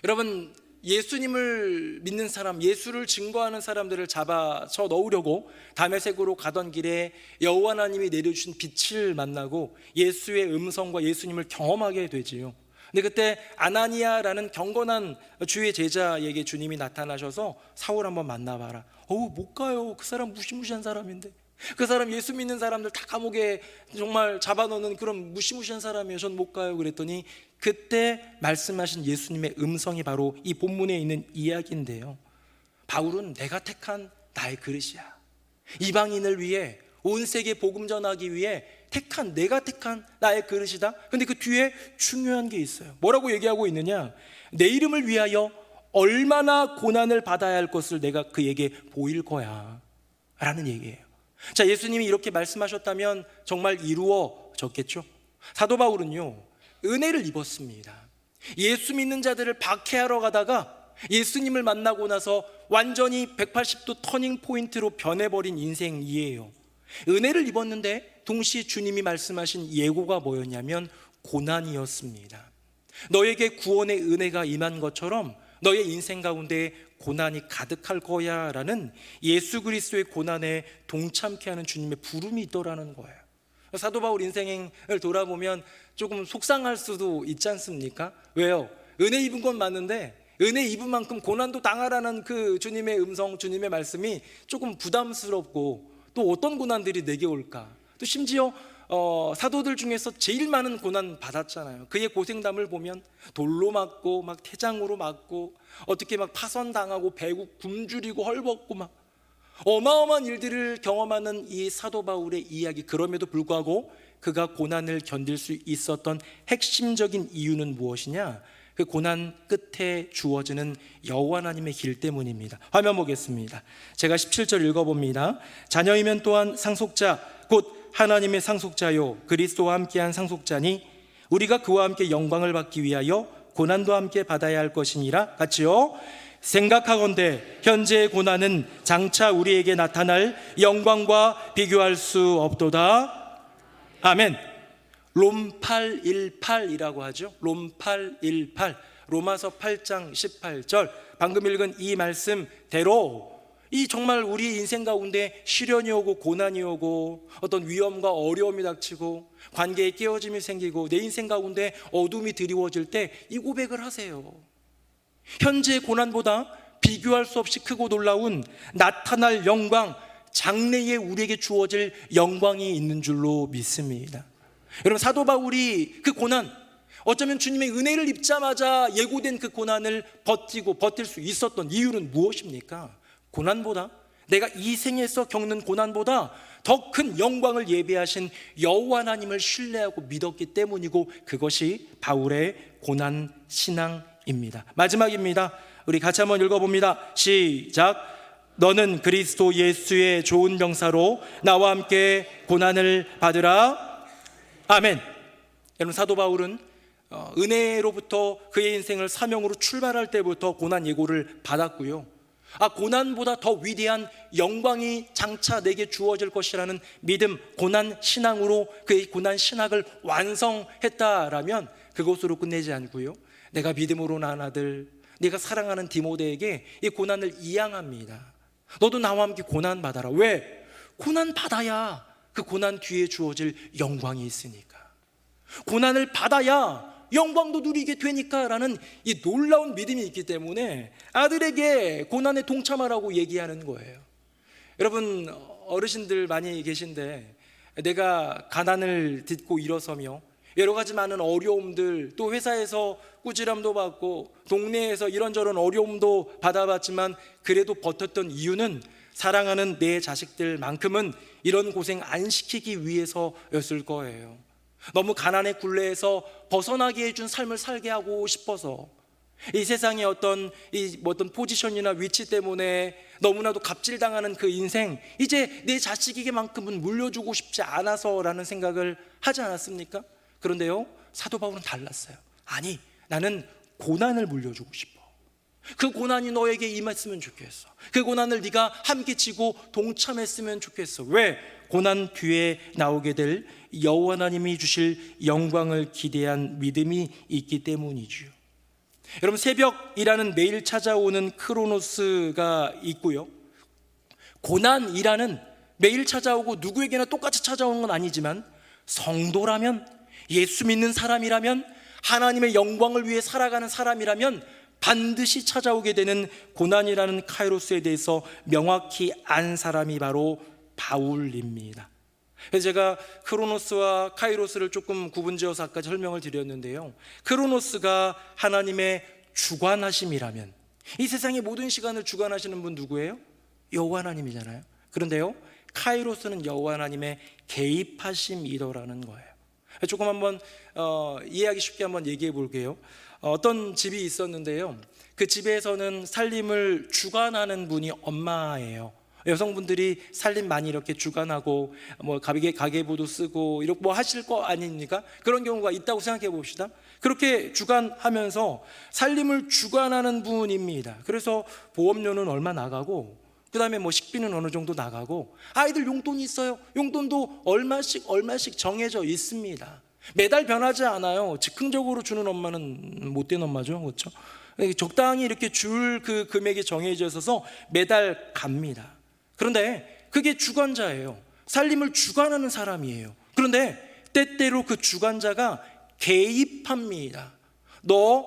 Speaker 4: 여러분, 예수님을 믿는 사람, 예수를 증거하는 사람들을 잡아쳐 넣으려고 다메섹으로 가던 길에 여호와 하나님이 내려주신 빛을 만나고 예수의 음성과 예수님을 경험하게 되지요. 근데 그때 아나니아라는 경건한 주의 제자에게 주님이 나타나셔서 사울 한번 만나봐라. 못 가요. 그 사람 무시무시한 사람인데, 그 사람 예수 믿는 사람들 다 감옥에 정말 잡아넣는 그런 무시무시한 사람이에요. 전 못 가요. 그랬더니 그때 말씀하신 예수님의 음성이 바로 이 본문에 있는 이야기인데요. 바울은 내가 택한 나의 그릇이야. 이방인을 위해 온 세계 복음 전하기 위해 내가 택한 나의 그릇이다. 근데 그 뒤에 중요한 게 있어요. 뭐라고 얘기하고 있느냐? 내 이름을 위하여 얼마나 고난을 받아야 할 것을 내가 그에게 보일 거야 라는 얘기예요. 자, 예수님이 이렇게 말씀하셨다면 정말 이루어졌겠죠. 사도 바울은요, 은혜를 입었습니다. 예수 믿는 자들을 박해하러 가다가 예수님을 만나고 나서 완전히 180도 터닝 포인트로 변해버린 인생이에요. 은혜를 입었는데 동시에 주님이 말씀하신 예고가 뭐였냐면 고난이었습니다. 너에게 구원의 은혜가 임한 것처럼 너의 인생 가운데 고난이 가득할 거야 라는 예수 그리스도의 고난에 동참케 하는 주님의 부름이 있더라는 거예요. 사도 바울 인생을 돌아보면 조금 속상할 수도 있지 않습니까? 왜요? 은혜 입은 건 맞는데 은혜 입은 만큼 고난도 당하라는 그 주님의 음성, 주님의 말씀이 조금 부담스럽고, 또 어떤 고난들이 내게 올까? 또 심지어 사도들 중에서 제일 많은 고난 받았잖아요. 그의 고생담을 보면 돌로 맞고 막 태장으로 맞고 어떻게 막 파선당하고 배고 굶주리고 헐벗고 막 어마어마한 일들을 경험하는 이 사도 바울의 이야기. 그럼에도 불구하고 그가 고난을 견딜 수 있었던 핵심적인 이유는 무엇이냐? 그 고난 끝에 주어지는 여호와 하나님의 길 때문입니다. 화면 보겠습니다. 제가 17절 읽어봅니다. 자녀이면 또한 상속자 곧 하나님의 상속자요 그리스도와 함께한 상속자니 우리가 그와 함께 영광을 받기 위하여 고난도 함께 받아야 할 것이니라. 같이요. 생각하건대 현재의 고난은 장차 우리에게 나타날 영광과 비교할 수 없도다. 아멘. 롬 8:18이라고 하죠. 롬 8:18, 로마서 8장 18절. 방금 읽은 이 말씀대로 이 정말 우리 인생 가운데 시련이 오고 고난이 오고 어떤 위험과 어려움이 닥치고 관계에 깨어짐이 생기고 내 인생 가운데 어둠이 드리워질 때 이 고백을 하세요. 현재의 고난보다 비교할 수 없이 크고 놀라운 나타날 영광, 장래에 우리에게 주어질 영광이 있는 줄로 믿습니다. 여러분, 사도 바울이 그 고난, 어쩌면 주님의 은혜를 입자마자 예고된 그 고난을 버틸 수 있었던 이유는 무엇입니까? 고난보다, 내가 이 생에서 겪는 고난보다 더 큰 영광을 예비하신 여호와 하나님을 신뢰하고 믿었기 때문이고, 그것이 바울의 고난 신앙입니다. 마지막입니다. 우리 같이 한번 읽어봅니다. 시작. 너는 그리스도 예수의 좋은 병사로 나와 함께 고난을 받으라. 아멘. 여러분, 사도 바울은 은혜로부터 그의 인생을 사명으로 출발할 때부터 고난 예고를 받았고요. 고난보다 더 위대한 영광이 장차 내게 주어질 것이라는 믿음, 고난 신앙으로 그의 고난 신학을 완성했다라면 그것으로 끝내지 않고요, 내가 믿음으로 낳은 아들, 내가 사랑하는 디모데에게 이 고난을 이양합니다. 너도 나와 함께 고난 받아라. 왜? 고난 받아야 그 고난 뒤에 주어질 영광이 있으니까, 고난을 받아야 영광도 누리게 되니까 라는 이 놀라운 믿음이 있기 때문에 아들에게 고난에 동참하라고 얘기하는 거예요. 여러분, 어르신들 많이 계신데 내가 가난을 딛고 일어서며 여러 가지 많은 어려움들, 또 회사에서 꾸지람도 받고 동네에서 이런저런 어려움도 받아봤지만 그래도 버텼던 이유는 사랑하는 내 자식들만큼은 이런 고생 안 시키기 위해서였을 거예요. 너무 가난의 굴레에서 벗어나게 해준 삶을 살게 하고 싶어서, 이 세상의 어떤 포지션이나 위치 때문에 너무나도 갑질당하는 그 인생, 이제 내 자식에게만큼은 물려주고 싶지 않아서라는 생각을 하지 않았습니까? 그런데요, 사도 바울은 달랐어요. 아니, 나는 고난을 물려주고 싶어. 그 고난이 너에게 임했으면 좋겠어. 그 고난을 네가 함께 지고 동참했으면 좋겠어. 왜? 고난 뒤에 나오게 될 여호와 하나님이 주실 영광을 기대한 믿음이 있기 때문이지요. 여러분, 새벽이라는 매일 찾아오는 크로노스가 있고요, 고난이라는 매일 찾아오고 누구에게나 똑같이 찾아오는 건 아니지만 성도라면, 예수 믿는 사람이라면, 하나님의 영광을 위해 살아가는 사람이라면 반드시 찾아오게 되는 고난이라는 카이로스에 대해서 명확히 안 사람이 바로 바울입니다. 그래서 제가 크로노스와 카이로스를 조금 구분지어서 아까 설명을 드렸는데요, 크로노스가 하나님의 주관하심이라면, 이 세상의 모든 시간을 주관하시는 분 누구예요? 여호와 하나님이잖아요. 그런데요, 카이로스는 여호와 하나님의 개입하심이더라는 거예요. 조금 한번 이해하기 쉽게 한번 얘기해 볼게요. 어떤 집이 있었는데요, 그 집에서는 살림을 주관하는 분이 엄마예요. 여성분들이 살림 많이 이렇게 주관하고 뭐 가계부도 쓰고 이렇게 뭐 하실 거 아닙니까? 그런 경우가 있다고 생각해 봅시다. 그렇게 주관하면서 살림을 주관하는 분입니다. 그래서 보험료는 얼마 나가고, 그 다음에 뭐 식비는 어느 정도 나가고, 아이들 용돈이 있어요. 용돈도 얼마씩 정해져 있습니다. 매달 변하지 않아요. 즉흥적으로 주는 엄마는 못된 엄마죠, 그렇죠? 적당히 이렇게 줄 그 금액이 정해져 있어서 매달 갑니다. 그런데 그게 주관자예요. 살림을 주관하는 사람이에요. 그런데 때때로 그 주관자가 개입합니다. 너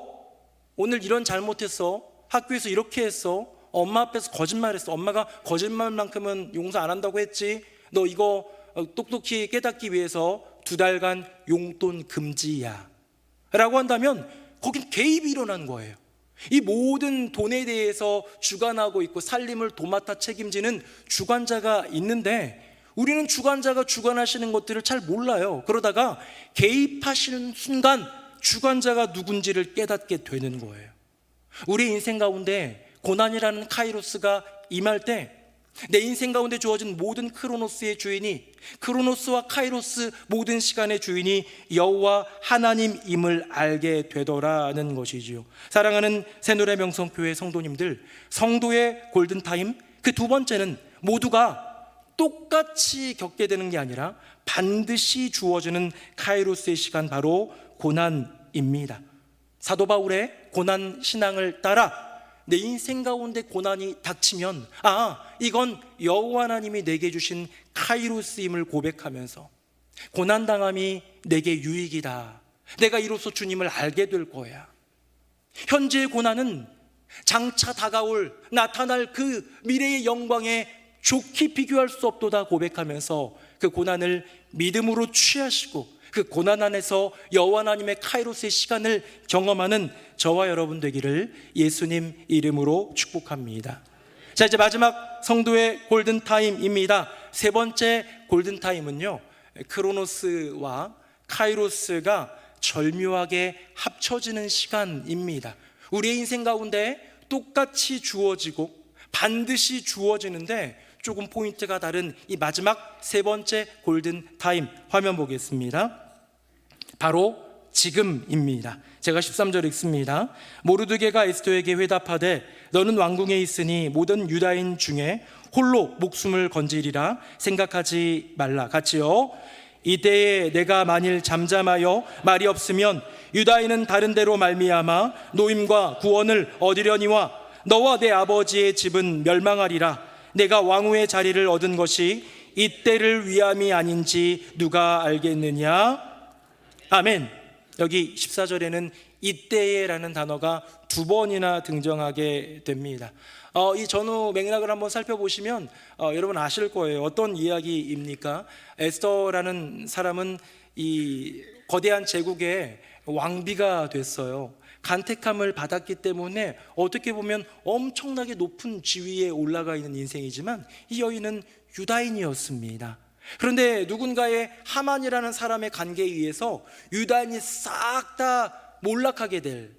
Speaker 4: 오늘 이런 잘못했어. 학교에서 이렇게 했어. 엄마 앞에서 거짓말했어. 엄마가 거짓말만큼은 용서 안 한다고 했지. 너 이거 똑똑히 깨닫기 위해서 2달간 용돈 금지야 라고 한다면 거긴 개입이 일어난 거예요. 이 모든 돈에 대해서 주관하고 있고 살림을 도맡아 책임지는 주관자가 있는데, 우리는 주관자가 주관하시는 것들을 잘 몰라요. 그러다가 개입하시는 순간 주관자가 누군지를 깨닫게 되는 거예요. 우리 인생 가운데 고난이라는 카이로스가 임할 때 내 인생 가운데 주어진 모든 크로노스의 주인이, 크로노스와 카이로스 모든 시간의 주인이 여호와 하나님임을 알게 되더라는 것이지요. 사랑하는 새노래명성교회 성도님들, 성도의 골든타임, 그 두 번째는 모두가 똑같이 겪게 되는 게 아니라 반드시 주어지는 카이로스의 시간, 바로 고난입니다. 사도 바울의 고난 신앙을 따라 내 인생 가운데 고난이 닥치면, 이건 여호와 하나님이 내게 주신 카이로스임을 고백하면서 고난당함이 내게 유익이다. 내가 이로써 주님을 알게 될 거야. 현재의 고난은 장차 나타날 그 미래의 영광에 좋게 비교할 수 없도다 고백하면서 그 고난을 믿음으로 취하시고 그 고난 안에서 여호와 하나님의 카이로스의 시간을 경험하는 저와 여러분 되기를 예수님 이름으로 축복합니다. 자, 이제 마지막 성도의 골든타임입니다. 세 번째 골든타임은요, 크로노스와 카이로스가 절묘하게 합쳐지는 시간입니다. 우리의 인생 가운데 똑같이 주어지고 반드시 주어지는데 조금 포인트가 다른 이 마지막 세 번째 골든타임, 화면 보겠습니다. 바로 지금입니다. 제가 13절 읽습니다. 모르드게가 에스더에게 회답하되 너는 왕궁에 있으니 모든 유다인 중에 홀로 목숨을 건지리라 생각하지 말라. 같이요. 이때에 내가 만일 잠잠하여 말이 없으면 유다인은 다른 데로 말미암아 노임과 구원을 얻으려니와 너와 내 아버지의 집은 멸망하리라. 내가 왕후의 자리를 얻은 것이 이때를 위함이 아닌지 누가 알겠느냐. 아멘. 여기 14절에는 이때에라는 단어가 2번이나 등장하게 됩니다. 이 전후 맥락을 한번 살펴보시면 여러분 아실 거예요. 어떤 이야기입니까? 에스더라는 사람은 이 거대한 제국의 왕비가 됐어요. 간택함을 받았기 때문에 어떻게 보면 엄청나게 높은 지위에 올라가 있는 인생이지만 이 여인은 유다인이었습니다. 그런데 누군가의 하만이라는 사람의 관계에 의해서 유다인이 싹 다 몰락하게 될,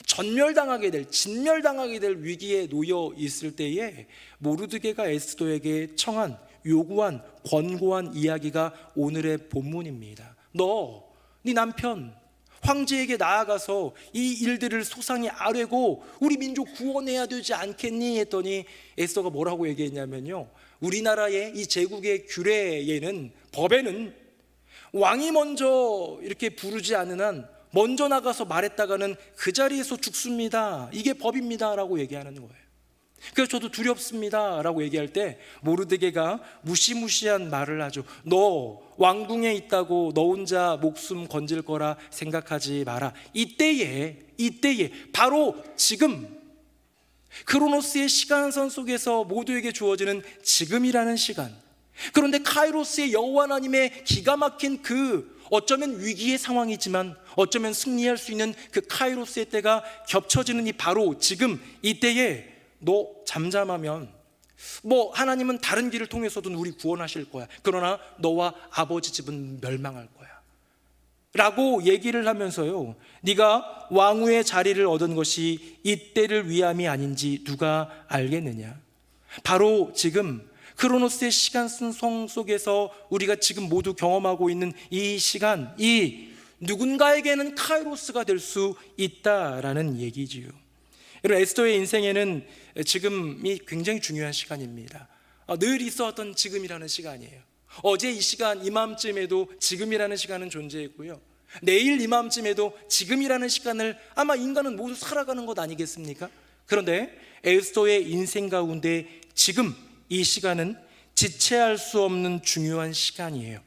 Speaker 4: 전멸당하게 될, 진멸당하게 될 위기에 놓여 있을 때에 모르드게가 에스더에게 청한, 요구한, 권고한 이야기가 오늘의 본문입니다. 너, 네 남편 황제에게 나아가서 이 일들을 소상히 아뢰고 우리 민족 구원해야 되지 않겠니? 했더니 에스더가 뭐라고 얘기했냐면요, 우리나라의 이 제국의 규례에는, 법에는 왕이 먼저 이렇게 부르지 않는 한 먼저 나가서 말했다가는 그 자리에서 죽습니다. 이게 법입니다 라고 얘기하는 거예요. 그래서 저도 두렵습니다 라고 얘기할 때 모르드게가 무시무시한 말을 하죠. 너 왕궁에 있다고 너 혼자 목숨 건질 거라 생각하지 마라. 이때에 바로 지금 크로노스의 시간선 속에서 모두에게 주어지는 지금이라는 시간, 그런데 카이로스의 여호와 하나님의 기가 막힌 그 어쩌면 위기의 상황이지만 어쩌면 승리할 수 있는 그 카이로스의 때가 겹쳐지는 이 바로 지금 이때에 너 잠잠하면 하나님은 다른 길을 통해서도 우리 구원하실 거야. 그러나 너와 아버지 집은 멸망할 거야 라고 얘기를 하면서요, 네가 왕후의 자리를 얻은 것이 이때를 위함이 아닌지 누가 알겠느냐. 바로 지금 크로노스의 시간성 속에서 우리가 지금 모두 경험하고 있는 이 시간, 이 누군가에게는 카이로스가 될 수 있다라는 얘기지요. 여러분, 에스더의 인생에는 지금이 굉장히 중요한 시간입니다. 늘 있었던 지금이라는 시간이에요. 어제 이 시간 이맘쯤에도 지금이라는 시간은 존재했고요, 내일 이맘쯤에도 지금이라는 시간을 아마 인간은 모두 살아가는 것 아니겠습니까? 그런데 에스더의 인생 가운데 지금 이 시간은 지체할 수 없는 중요한 시간이에요.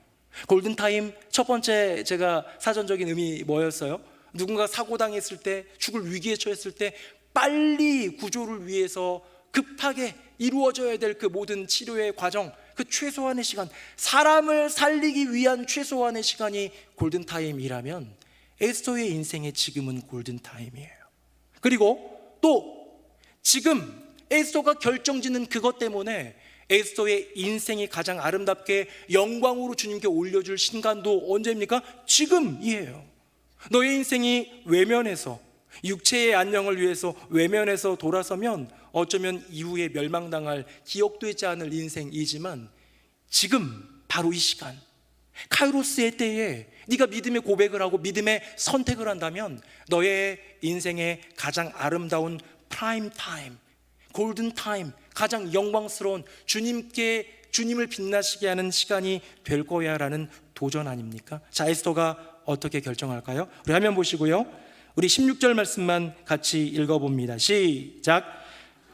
Speaker 4: 골든타임 첫 번째 제가 사전적인 의미 뭐였어요? 누군가 사고당했을 때, 죽을 위기에 처했을 때 빨리 구조를 위해서 급하게 이루어져야 될 그 모든 치료의 과정, 그 최소한의 시간, 사람을 살리기 위한 최소한의 시간이 골든타임이라면 에스더의 인생의 지금은 골든타임이에요. 그리고 또 지금 에스더가 결정짓는 그것 때문에 에스더의 인생이 가장 아름답게 영광으로 주님께 올려줄 순간도 언제입니까? 지금이에요. 너의 인생이 외면해서, 육체의 안녕을 위해서 외면해서 돌아서면 어쩌면 이후에 멸망당할, 기억되지 않을 인생이지만 지금 바로 이 시간, 카이로스의 때에 네가 믿음의 고백을 하고 믿음의 선택을 한다면 너의 인생의 가장 아름다운 프라임 타임, 골든 타임, 가장 영광스러운 주님을 빛나시게 하는 시간이 될 거야 라는 도전 아닙니까? 자, 에스더가 어떻게 결정할까요? 우리 화면 보시고요, 우리 16절 말씀만 같이 읽어봅니다. 시작.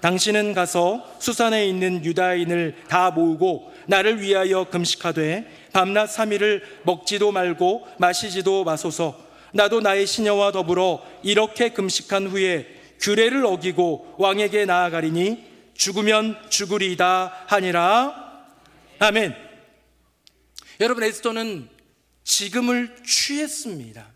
Speaker 4: 당신은 가서 수산에 있는 유다인을 다 모으고 나를 위하여 금식하되 밤낮 3일을 먹지도 말고 마시지도 마소서. 나도 나의 시녀와 더불어 이렇게 금식한 후에 규례를 어기고 왕에게 나아가리니 죽으면 죽으리이다 하니라. 아멘. 여러분, 에스더는 지금을 취했습니다.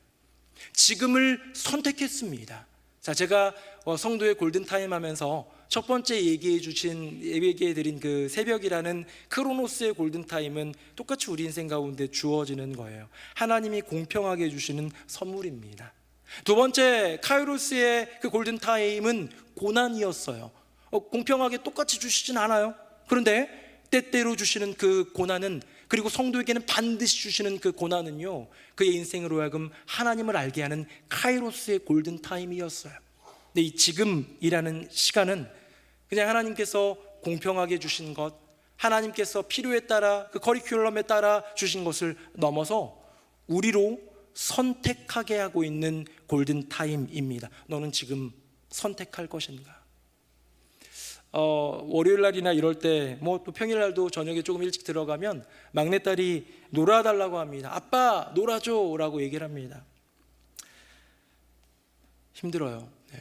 Speaker 4: 지금을 선택했습니다. 자, 제가 성도의 골든타임 하면서 첫 번째 얘기해 드린 그 새벽이라는 크로노스의 골든타임은 똑같이 우리 인생 가운데 주어지는 거예요. 하나님이 공평하게 주시는 선물입니다. 두 번째 카이로스의 그 골든타임은 고난이었어요. 공평하게 똑같이 주시진 않아요. 그런데 때때로 주시는 그 고난은, 그리고 성도에게는 반드시 주시는 그 고난은요, 그의 인생으로 하여금 하나님을 알게 하는 카이로스의 골든타임이었어요. 근데 이 지금이라는 시간은 그냥 하나님께서 공평하게 주신 것, 하나님께서 필요에 따라 그 커리큘럼에 따라 주신 것을 넘어서 우리로 선택하게 하고 있는 골든타임입니다. 너는 지금 선택할 것인가? 월요일 날이나 이럴 때, 또 평일 날도 저녁에 조금 일찍 들어가면 막내딸이 놀아달라고 합니다. 아빠 놀아줘 라고 얘기를 합니다. 힘들어요. 네.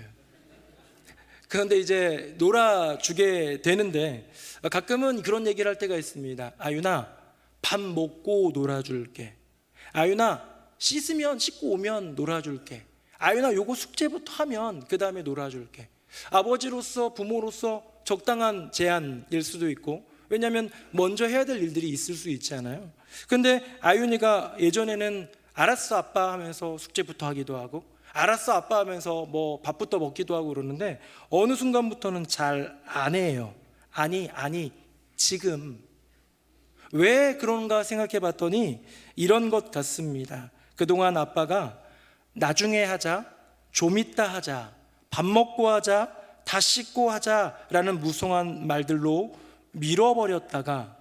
Speaker 4: 그런데 이제 놀아주게 되는데 가끔은 그런 얘기를 할 때가 있습니다. 아윤아, 밥 먹고 놀아줄게. 아윤아, 씻고 오면 놀아줄게. 아윤아, 요거 숙제부터 하면 그 다음에 놀아줄게. 아버지로서, 부모로서 적당한 제안일 수도 있고, 왜냐하면 먼저 해야 될 일들이 있을 수 있잖아요. 근데 아윤이가 예전에는 알았어 아빠 하면서 숙제부터 하기도 하고, 알았어 아빠 하면서 뭐 밥부터 먹기도 하고 그러는데, 어느 순간부터는 잘 안 해요. 아니 지금. 왜 그런가 생각해 봤더니 이런 것 같습니다. 그동안 아빠가 나중에 하자, 좀 이따 하자, 밥 먹고 하자, 다 씻고 하자라는 무성한 말들로 밀어버렸다가,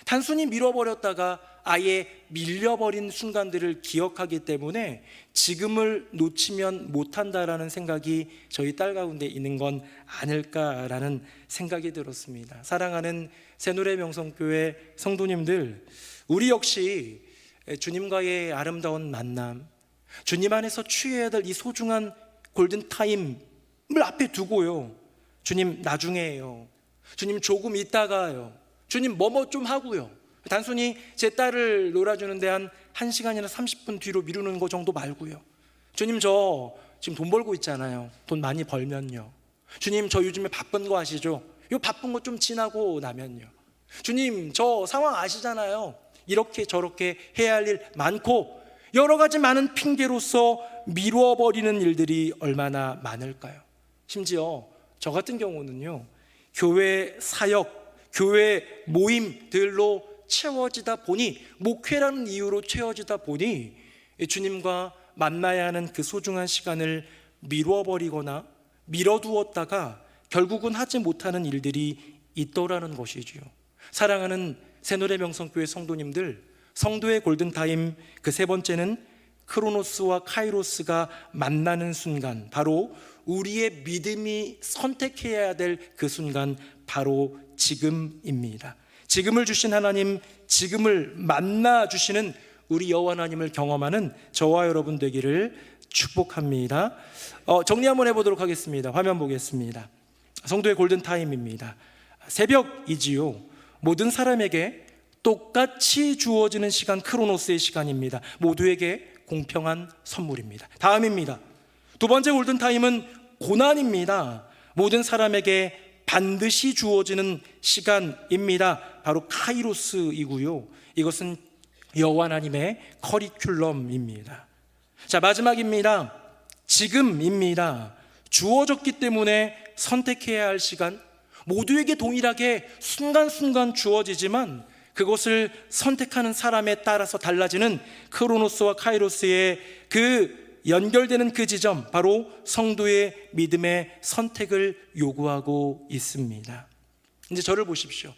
Speaker 4: 단순히 밀어버렸다가 아예 밀려버린 순간들을 기억하기 때문에 지금을 놓치면 못한다라는 생각이 저희 딸 가운데 있는 건 아닐까라는 생각이 들었습니다. 사랑하는 새노래 명성교회 성도님들, 우리 역시 주님과의 아름다운 만남, 주님 안에서 취해야 될 이 소중한 골든타임을 앞에 두고요, 주님 나중에요, 주님 조금 있다가요, 주님 뭐뭐 좀 하고요, 단순히 제 딸을 놀아주는데 한 1시간이나 30분 뒤로 미루는 거 정도 말고요, 주님 저 지금 돈 벌고 있잖아요, 돈 많이 벌면요, 주님 저 요즘에 바쁜 거 아시죠? 요 바쁜 거 좀 지나고 나면요, 주님 저 상황 아시잖아요, 이렇게 저렇게 해야 할 일 많고, 여러 가지 많은 핑계로서 미루어버리는 일들이 얼마나 많을까요? 심지어 저 같은 경우는요, 교회 사역, 교회 모임들로 채워지다 보니, 목회라는 이유로 채워지다 보니 주님과 만나야 하는 그 소중한 시간을 미루어버리거나 미뤄두었다가 결국은 하지 못하는 일들이 있더라는 것이지요. 사랑하는 새노래 명성교회 성도님들, 성도의 골든타임 그 세 번째는 크로노스와 카이로스가 만나는 순간, 바로 우리의 믿음이 선택해야 될 그 순간, 바로 지금입니다. 지금을 주신 하나님, 지금을 만나 주시는 우리 여호와 하나님을 경험하는 저와 여러분 되기를 축복합니다. 정리 한번 해보도록 하겠습니다. 화면 보겠습니다. 성도의 골든타임입니다. 새벽이지요. 모든 사람에게 똑같이 주어지는 시간, 크로노스의 시간입니다. 모두에게 공평한 선물입니다. 다음입니다. 두 번째 골든타임은 고난입니다. 모든 사람에게 반드시 주어지는 시간입니다. 바로 카이로스이고요, 이것은 여호와 하나님의 커리큘럼입니다. 자, 마지막입니다. 지금입니다. 주어졌기 때문에 선택해야 할 시간, 모두에게 동일하게 순간순간 주어지지만 그것을 선택하는 사람에 따라서 달라지는 크로노스와 카이로스의 그 연결되는 그 지점, 바로 성도의 믿음의 선택을 요구하고 있습니다. 이제 저를 보십시오.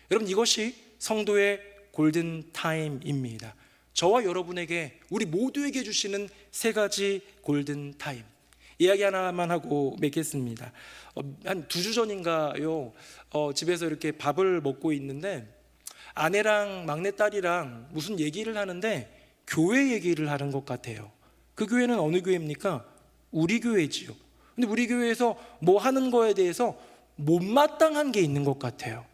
Speaker 4: 여러분, 이것이 성도의 골든타임입니다. 저와 여러분에게, 우리 모두에게 주시는 세 가지 골든타임. 이야기 하나만 하고 맺겠습니다. 한 2주 전인가요, 집에서 이렇게 밥을 먹고 있는데 아내랑 막내딸이랑 무슨 얘기를 하는데 교회 얘기를 하는 것 같아요. 그 교회는 어느 교회입니까? 우리 교회지요. 근데 우리 교회에서 뭐 하는 거에 대해서 못마땅한 게 있는 것 같아요.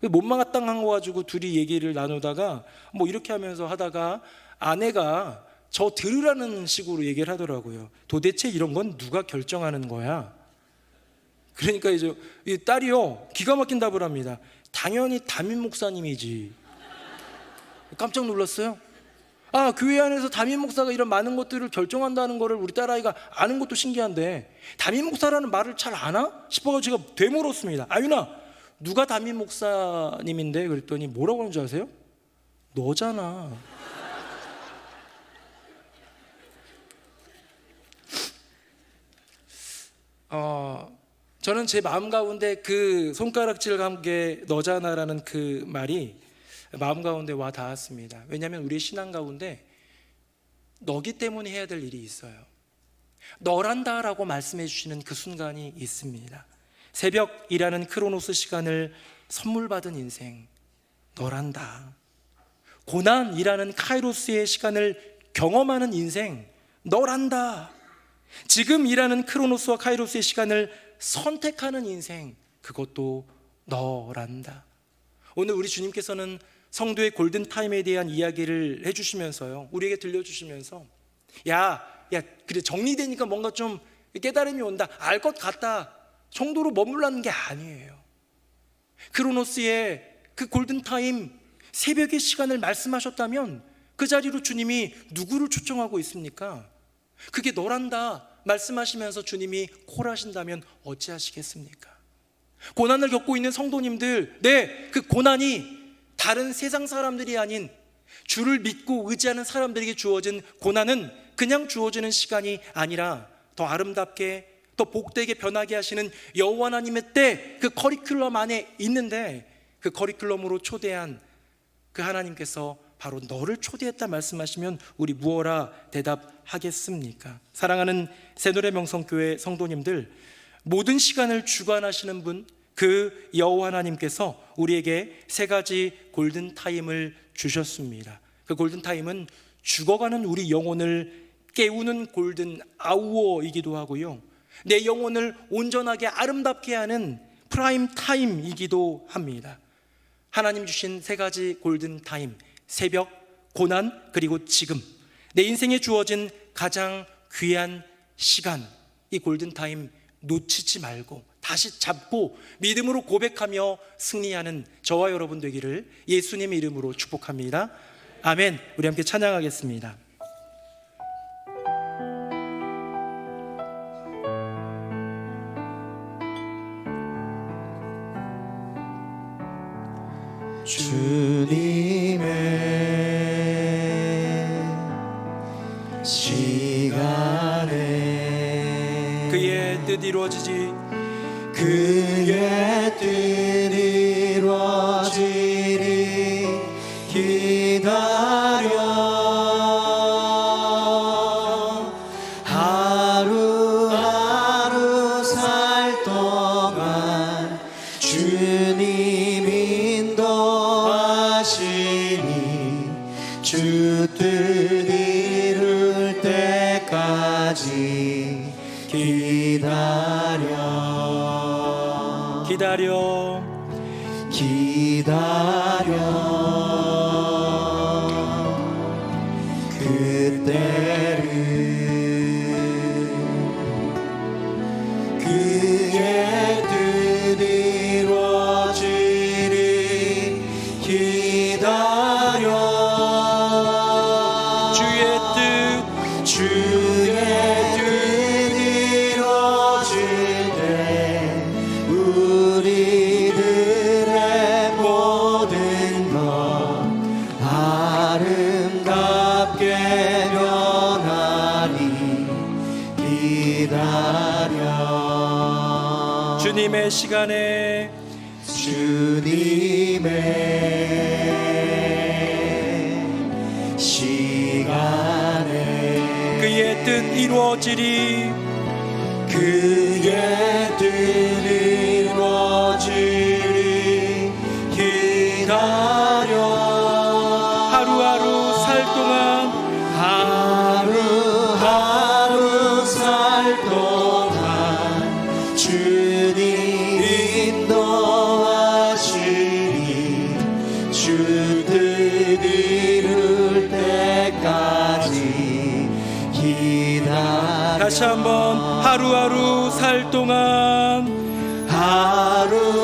Speaker 4: 못마땅한 거 가지고 둘이 얘기를 나누다가 뭐 이렇게 하면서 하다가 아내가 저 들으라는 식으로 얘기를 하더라고요. 도대체 이런 건 누가 결정하는 거야? 그러니까 이제 이 딸이요, 기가 막힌 답을 합니다. 당연히 담임 목사님이지. 깜짝 놀랐어요. 아, 교회 안에서 담임 목사가 이런 많은 것들을 결정한다는 거를 우리 딸아이가 아는 것도 신기한데, 담임 목사라는 말을 잘 아나? 싶어가지고 제가 되물었습니다. 아윤아, 누가 담임 목사님인데? 그랬더니 뭐라고 하는 줄 아세요? 너잖아. 저는 제 마음 가운데 그 손가락질과 함께 너잖아라는 그 말이 마음 가운데 와 닿았습니다. 왜냐하면 우리 신앙 가운데 너기 때문에 해야 될 일이 있어요. 너란다라고 말씀해 주시는 그 순간이 있습니다. 새벽이라는 크로노스 시간을 선물 받은 인생, 너란다. 고난이라는 카이로스의 시간을 경험하는 인생, 너란다. 지금이라는 크로노스와 카이로스의 시간을 선택하는 인생, 그것도 너란다. 오늘 우리 주님께서는 성도의 골든타임에 대한 이야기를 해주시면서요, 우리에게 들려주시면서 그래 정리되니까 뭔가 좀 깨달음이 온다, 알 것 같다 정도로 머물라는 게 아니에요. 크로노스의 그 골든타임, 새벽의 시간을 말씀하셨다면 그 자리로 주님이 누구를 초청하고 있습니까? 그게 너란다 말씀하시면서 주님이 콜하신다면 어찌하시겠습니까? 고난을 겪고 있는 성도님들, 그 고난이 다른 세상 사람들이 아닌 주를 믿고 의지하는 사람들에게 주어진 고난은 그냥 주어지는 시간이 아니라 더 아름답게, 더 복되게 변하게 하시는 여호와 하나님의 때, 그 커리큘럼 안에 있는데, 그 커리큘럼으로 초대한 그 하나님께서 바로 너를 초대했다 말씀하시면 우리 무엇라 대답하겠습니까? 사랑하는 새노래명성교회 성도님들, 모든 시간을 주관하시는 분, 그 여호와 하나님께서 우리에게 3가지 골든타임을 주셨습니다. 그 골든타임은 죽어가는 우리 영혼을 깨우는 골든 아우어이기도 하고요, 내 영혼을 온전하게 아름답게 하는 프라임 타임이기도 합니다. 하나님 주신 3가지 골든타임, 새벽, 고난, 그리고 지금, 내 인생에 주어진 가장 귀한 시간, 이 골든타임 놓치지 말고 다시 잡고 믿음으로 고백하며 승리하는 저와 여러분 되기를 예수님의 이름으로 축복합니다. 아멘. 우리 함께 찬양하겠습니다.
Speaker 2: 주님의 시간에
Speaker 4: 그의 뜻 이루어지지,
Speaker 2: 그의 뜻 이루어지리 기다려 하루하루 살 동안 주님 인도하시니 주 뜻 이룰 때까지 기다려 그때를 그의 뜻 이루어지리 기다려 주의 뜻 이루어질 때 우리들의 모든 것 아름답게 변하니 기다려
Speaker 4: 주님의 시간에
Speaker 2: 주님의 시간에
Speaker 4: 그의 뜻 이루어지리,
Speaker 2: 그의 뜻 이루어지리 기다려
Speaker 4: 하루하루 살 동안
Speaker 2: 하루하루 살 동안 주님 인도하시니 주 뜻 이룰 때까지 기다려
Speaker 4: 다시 한번 하루하루 살 동안
Speaker 2: 하루하루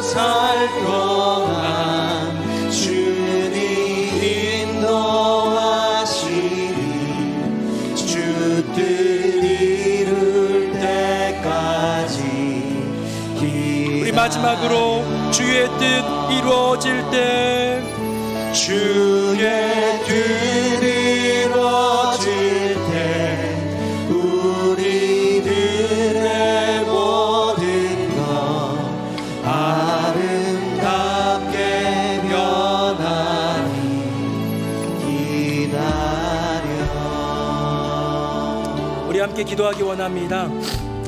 Speaker 2: 살 동안 주님 인도하시니 주 뜻 이룰 때까지
Speaker 4: 우리 마지막으로 주의 뜻 이루어질 때
Speaker 2: 주의 뜻 이루어질 때 우리들의 모든 것 아름답게 변하니 기다려
Speaker 4: 우리 함께 기도하기 원합니다.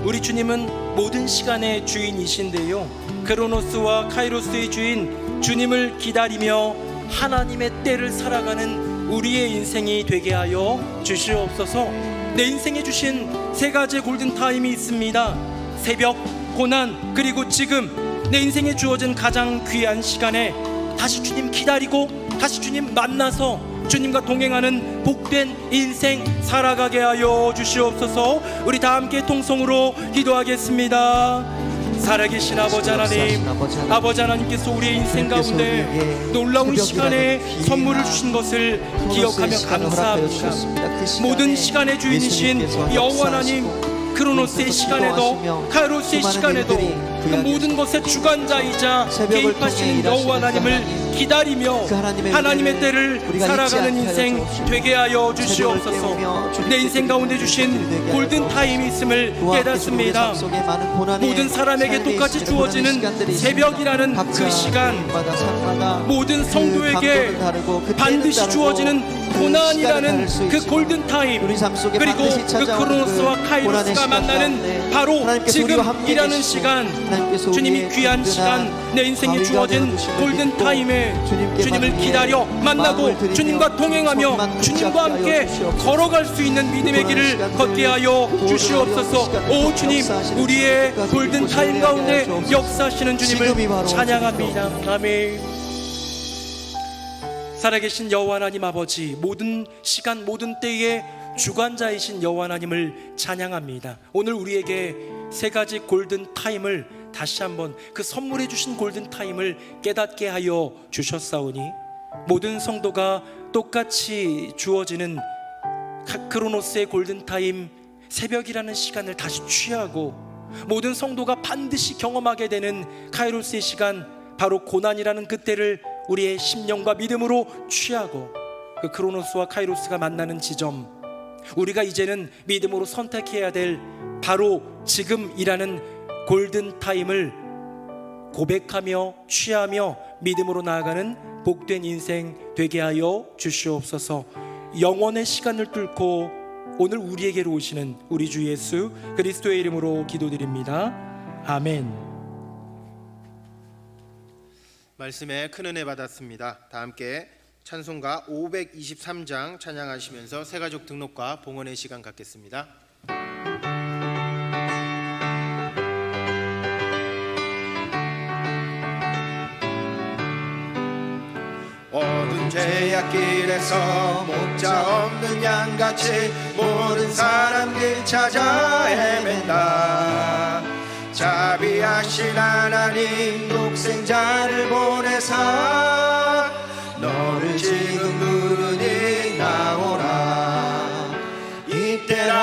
Speaker 4: 우리 주님은 모든 시간의 주인이신데요, 크로노스와 카이로스의 주인 주님을 기다리며 하나님의 때를 살아가는 우리의 인생이 되게 하여 주시옵소서. 내 인생에 주신 3가지의 골든타임이 있습니다. 새벽, 고난, 그리고 지금, 내 인생에 주어진 가장 귀한 시간에 다시 주님 기다리고 다시 주님 만나서 주님과 동행하는 복된 인생 살아가게 하여 주시옵소서. 우리 다 함께 통성으로 기도하겠습니다. 살아계신 아버지 하나님, 아버지 하나님께서 우리의 인생 가운데 놀라운 시간에 선물을 주신 것을 기억하며 감사합니다. 모든 시간의 주인이신 여호와 하나님, 크로노스의 시간에도 카이로스의 시간에도 그 모든 것의 주관자이자 개입하시는 여호와 하나님을 기다리며 하나님의 때를 살아가는 인생 되게 하여 주시옵소서. 내 인생 가운데 주신 골든타임이 있음을 깨닫습니다. 모든 사람에게 똑같이 주어지는 새벽이라는 그 시간, 모든 성도에게 반드시 주어지는 고난이라는 그 골든타임, 그리고 그 크로노스와 카이로스가 만나는 바로 지금이라는 시간, 주님이 귀한 시간, 내 인생에 주어진 골든타임에 주님을 기다려 만나고 주님과 동행하며 주님과 함께 걸어갈 수 있는 믿음의 길을 걷게 하여 주시옵소서. 오 주님, 우리의 골든타임 가운데 역사하시는 주님을 찬양합니다. 아멘. 살아계신 여호와 하나님 아버지, 모든 시간 모든 때에 주관자이신 여호와 하나님을 찬양합니다. 오늘 우리에게 세 가지 골든타임을 다시 한번 그 선물해 주신 골든타임을 깨닫게 하여 주셨사오니 모든 성도가 똑같이 주어지는 크로노스의 골든타임, 새벽이라는 시간을 다시 취하고 모든 성도가 반드시 경험하게 되는 카이로스의 시간, 바로 고난이라는 그때를 우리의 심령과 믿음으로 취하고 그 크로노스와 카이로스가 만나는 지점, 우리가 이제는 믿음으로 선택해야 될 바로 지금이라는 골든타임을 고백하며 취하며 믿음으로 나아가는 복된 인생 되게 하여 주시옵소서. 영원의 시간을 뚫고 오늘 우리에게로 오시는 우리 주 예수 그리스도의 이름으로 기도드립니다. 아멘.
Speaker 1: 말씀에 큰 은혜 받았습니다. 다 함께 찬송가 523장 찬양하시면서 새가족 등록과 봉헌의 시간 갖겠습니다. 어두운 죄악길에서 목자 없는 양같이 모든 사람들 찾아 헤맨다. 자비하신 하나님 독생자를 보내사 너를 지금 부르니 나오라. 이때라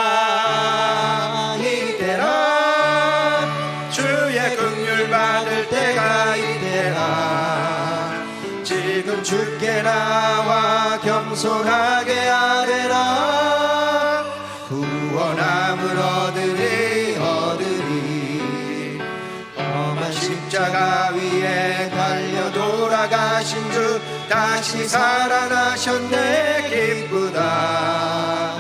Speaker 1: 이때라 주의 긍휼 받을 때가 이때라. 지금 주께 나와 겸손하게 아뢰라. 구원함을 얻으리 험한 십자가 위에 달려 돌아가신 주 다시 살아나셨네. 기쁘다.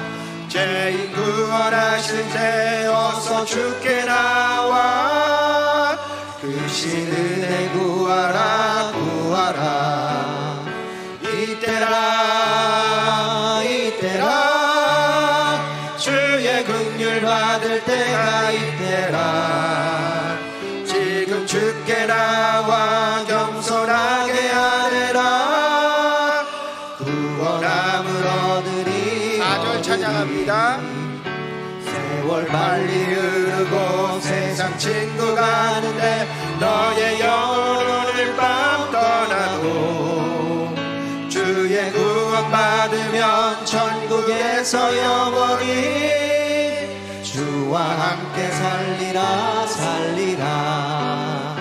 Speaker 1: 죄인 구원하실 때 어서 주께 나와. 그 신은혜 구하라 구하라. 이때라 이때라 주의 긍휼 받을 때가 이때라. 지금 주께 나와 겸손하게 아뢰라. 구원함을 얻으리. 4절 찬양합니다. 세월 빨리 흐르고 세상 친구 가는데 너의 영혼은 오늘 밤 떠나고 주의 구원 받으면 천국에서 영원히 주와 함께 살리라 살리라.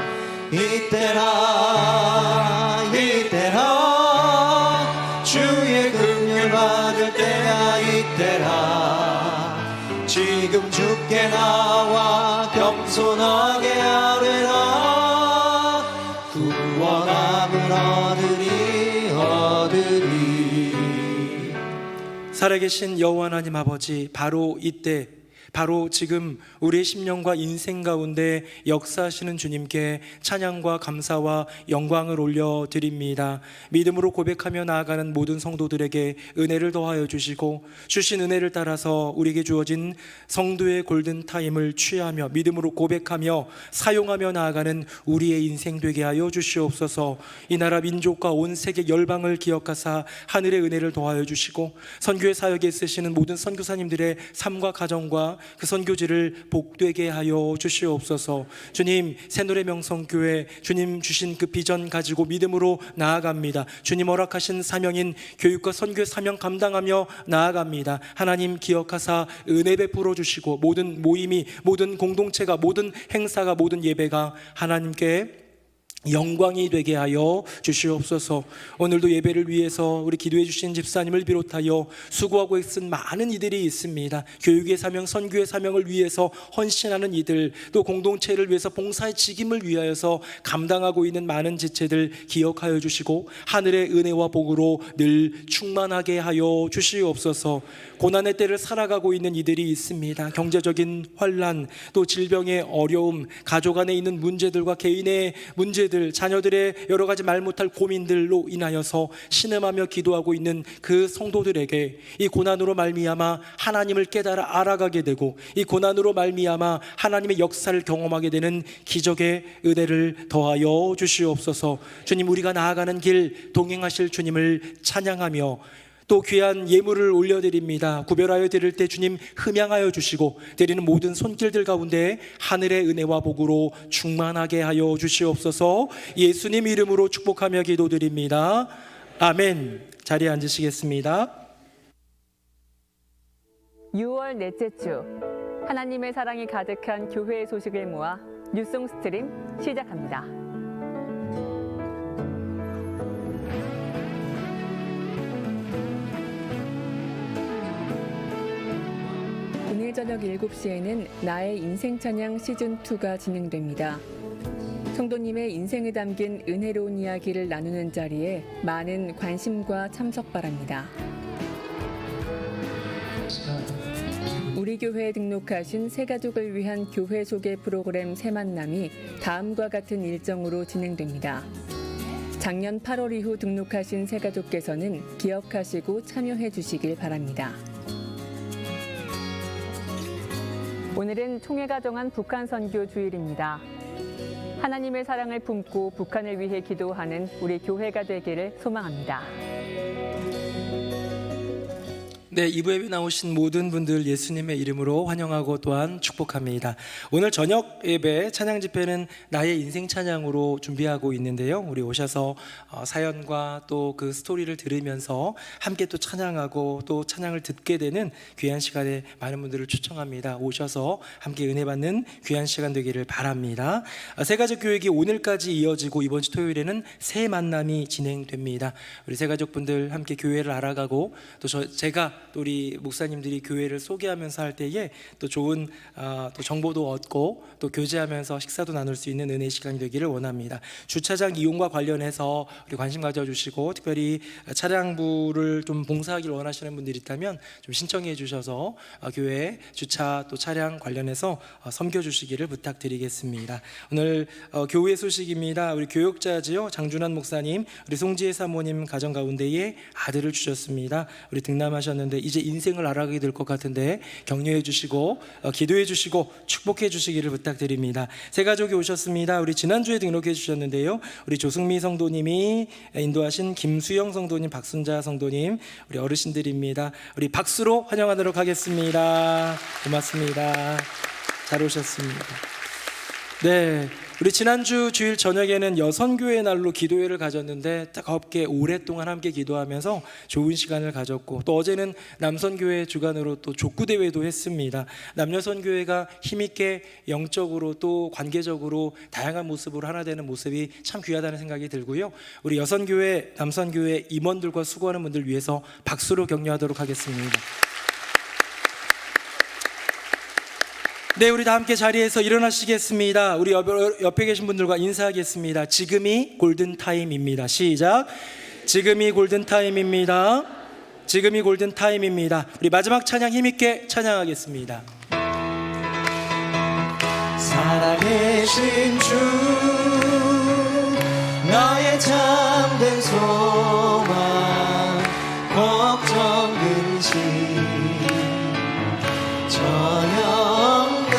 Speaker 1: 이때라 이때라 주의 긍휼 받을 때야 이때라. 지금 주께 나와 겸손하게 아뢰라. 구원함을 얻으리.
Speaker 4: 살아계신 여호와 하나님 아버지, 바로 이때 바로 지금 우리의 심령과 인생 가운데 역사하시는 주님께 찬양과 감사와 영광을 올려드립니다. 믿음으로 고백하며 나아가는 모든 성도들에게 은혜를 더하여 주시고, 주신 은혜를 따라서 우리에게 주어진 성도의 골든타임을 취하며 믿음으로 고백하며 사용하며 나아가는 우리의 인생 되게 하여 주시옵소서. 이 나라 민족과 온 세계 열방을 기억하사 하늘의 은혜를 더하여 주시고, 선교의 사역에 쓰시는 모든 선교사님들의 삶과 가정과 그 선교지를 복되게 하여 주시옵소서. 주님, 새노래 명성교회 주님 주신 그 비전 가지고 믿음으로 나아갑니다. 주님 허락하신 사명인 교육과 선교의 사명 감당하며 나아갑니다. 하나님 기억하사 은혜 베풀어 주시고, 모든 모임이, 모든 공동체가, 모든 행사가, 모든 예배가 하나님께 영광이 되게 하여 주시옵소서. 오늘도 예배를 위해서 우리 기도해 주신 집사님을 비롯하여 수고하고 있는 많은 이들이 있습니다. 교육의 사명, 선교의 사명을 위해서 헌신하는 이들, 또 공동체를 위해서 봉사의 직임을 위하여서 감당하고 있는 많은 지체들 기억하여 주시고, 하늘의 은혜와 복으로 늘 충만하게 하여 주시옵소서. 고난의 때를 살아가고 있는 이들이 있습니다. 경제적인 환난, 또 질병의 어려움, 가족 안에 있는 문제들과 개인의 문제들, 자녀들의 여러 가지 말 못할 고민들로 인하여서 신음하며 기도하고 있는 그 성도들에게 이 고난으로 말미암아 하나님을 깨달아 알아가게 되고, 이 고난으로 말미암아 하나님의 역사를 경험하게 되는 기적의 은혜를 더하여 주시옵소서. 주님, 우리가 나아가는 길 동행하실 주님을 찬양하며 또 귀한 예물을 올려드립니다. 구별하여 드릴 때 주님 흠양하여 주시고, 드리는 모든 손길들 가운데 하늘의 은혜와 복으로 충만하게 하여 주시옵소서. 예수님 이름으로 축복하며 기도드립니다. 아멘. 자리에 앉으시겠습니다.
Speaker 5: 6월 넷째 주, 하나님의 사랑이 가득한 교회의 소식을 모아 뉴송 스트림 시작합니다. 오늘 저녁 7시에는 나의 인생 찬양 시즌2가 진행됩니다. 성도님의 인생에 담긴 은혜로운 이야기를 나누는 자리에 많은 관심과 참석 바랍니다. 우리 교회에 등록하신 새가족을 위한 교회 소개 프로그램 새만남이 다음과 같은 일정으로 진행됩니다. 작년 8월 이후 등록하신 새가족께서는 기억하시고 참여해 주시길 바랍니다. 오늘은 총회가 정한 북한 선교 주일입니다. 하나님의 사랑을 품고 북한을 위해 기도하는 우리 교회가 되기를 소망합니다.
Speaker 4: 네, 2부 예배 나오신 모든 분들 예수님의 이름으로 환영하고 또한 축복합니다. 오늘 저녁 예배 찬양 집회는 나의 인생 찬양으로 준비하고 있는데요. 우리 오셔서 사연과 또 그 스토리를 들으면서 함께 또 찬양하고 또 찬양을 듣게 되는 귀한 시간에 많은 분들을 초청합니다. 오셔서 함께 은혜 받는 귀한 시간 되기를 바랍니다. 새가족 교육이 오늘까지 이어지고 이번 주 토요일에는 새 만남이 진행됩니다. 우리 새가족분들 함께 교회를 알아가고 또 제가 또 우리 목사님들이 교회를 소개하면서 할 때에 또 좋은 또 정보도 얻고 또 교제하면서 식사도 나눌 수 있는 은혜의 시간이 되기를 원합니다. 주차장 이용과 관련해서 우리 관심 가져주시고, 특별히 차량부를 좀 봉사하기를 원하시는 분들이 있다면 좀 신청해 주셔서 교회 주차 또 차량 관련해서 섬겨주시기를 부탁드리겠습니다. 오늘 교회 소식입니다. 우리 교역자지요, 장준환 목사님, 우리 송지혜 사모님 가정 가운데에 아들을 주셨습니다. 우리 등남하셨는데 이제 인생을 알아가게 될 것 같은데 격려해 주시고 기도해 주시고 축복해 주시기를 부탁드립니다. 새 가족이 오셨습니다. 우리 지난주에 등록해 주셨는데요, 우리 조승미 성도님이 인도하신 김수영 성도님, 박순자 성도님, 우리 어르신들입니다. 우리 박수로 환영하도록 하겠습니다. 고맙습니다. 잘 오셨습니다. 네, 우리 지난주 주일 저녁에는 여선교회 날로 기도회를 가졌는데 뜨겁게 오랫동안 함께 기도하면서 좋은 시간을 가졌고, 또 어제는 남선교회 주관으로 또 족구대회도 했습니다. 남여선교회가 힘있게 영적으로 또 관계적으로 다양한 모습으로 하나 되는 모습이 참 귀하다는 생각이 들고요. 우리 여선교회, 남선교회 임원들과 수고하는 분들 위해서 박수로 격려하도록 하겠습니다. 네, 우리 다 함께 자리에서 일어나시겠습니다. 우리 옆에 계신 분들과 인사하겠습니다. 지금이 골든타임입니다. 시작. 지금이 골든타임입니다. 지금이 골든타임입니다. 우리 마지막 찬양 힘있게 찬양하겠습니다.
Speaker 2: 살아계신 주 나의 참된 소망 걱정 근심 전혀 없네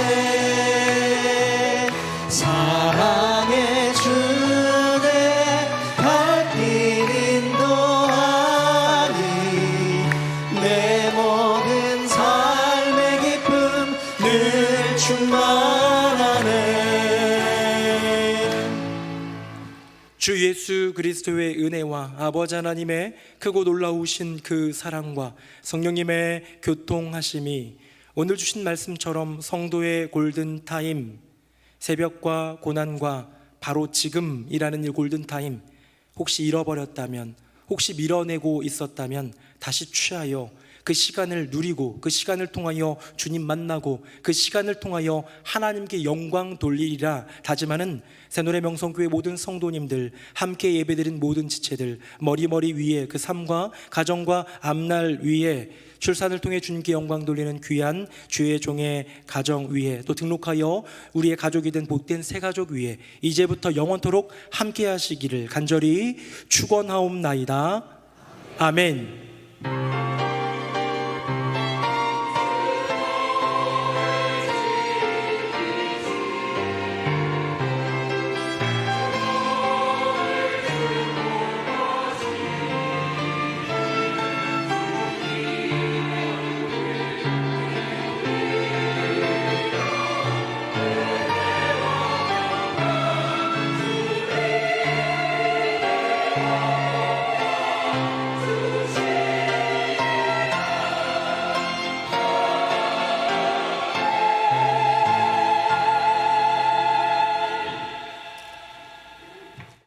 Speaker 2: 사랑의 주내 발길 인도하니 내 모든 삶의 기쁨 늘 충만하네.
Speaker 4: 주 예수 그리스도의 은혜와 아버지 하나님의 크고 놀라우신 그 사랑과 성령님의 교통하심이 오늘 주신 말씀처럼 성도의 골든타임, 새벽과 고난과 바로 지금이라는 이 골든타임, 혹시 잃어버렸다면, 혹시 밀어내고 있었다면 다시 취하여 그 시간을 누리고 그 시간을 통하여 주님 만나고 그 시간을 통하여 하나님께 영광 돌리리라 다짐하는 새노래 명성교회 모든 성도님들, 함께 예배드린 모든 지체들, 머리 위에 그 삶과 가정과 앞날 위에 출산을 통해 주님께 영광 돌리는 귀한 주의 종의 가정 위에 또 등록하여 우리의 가족이 된 복된 새 가족 위에 이제부터 영원토록 함께 하시기를 간절히 축원하옵나이다. 아멘.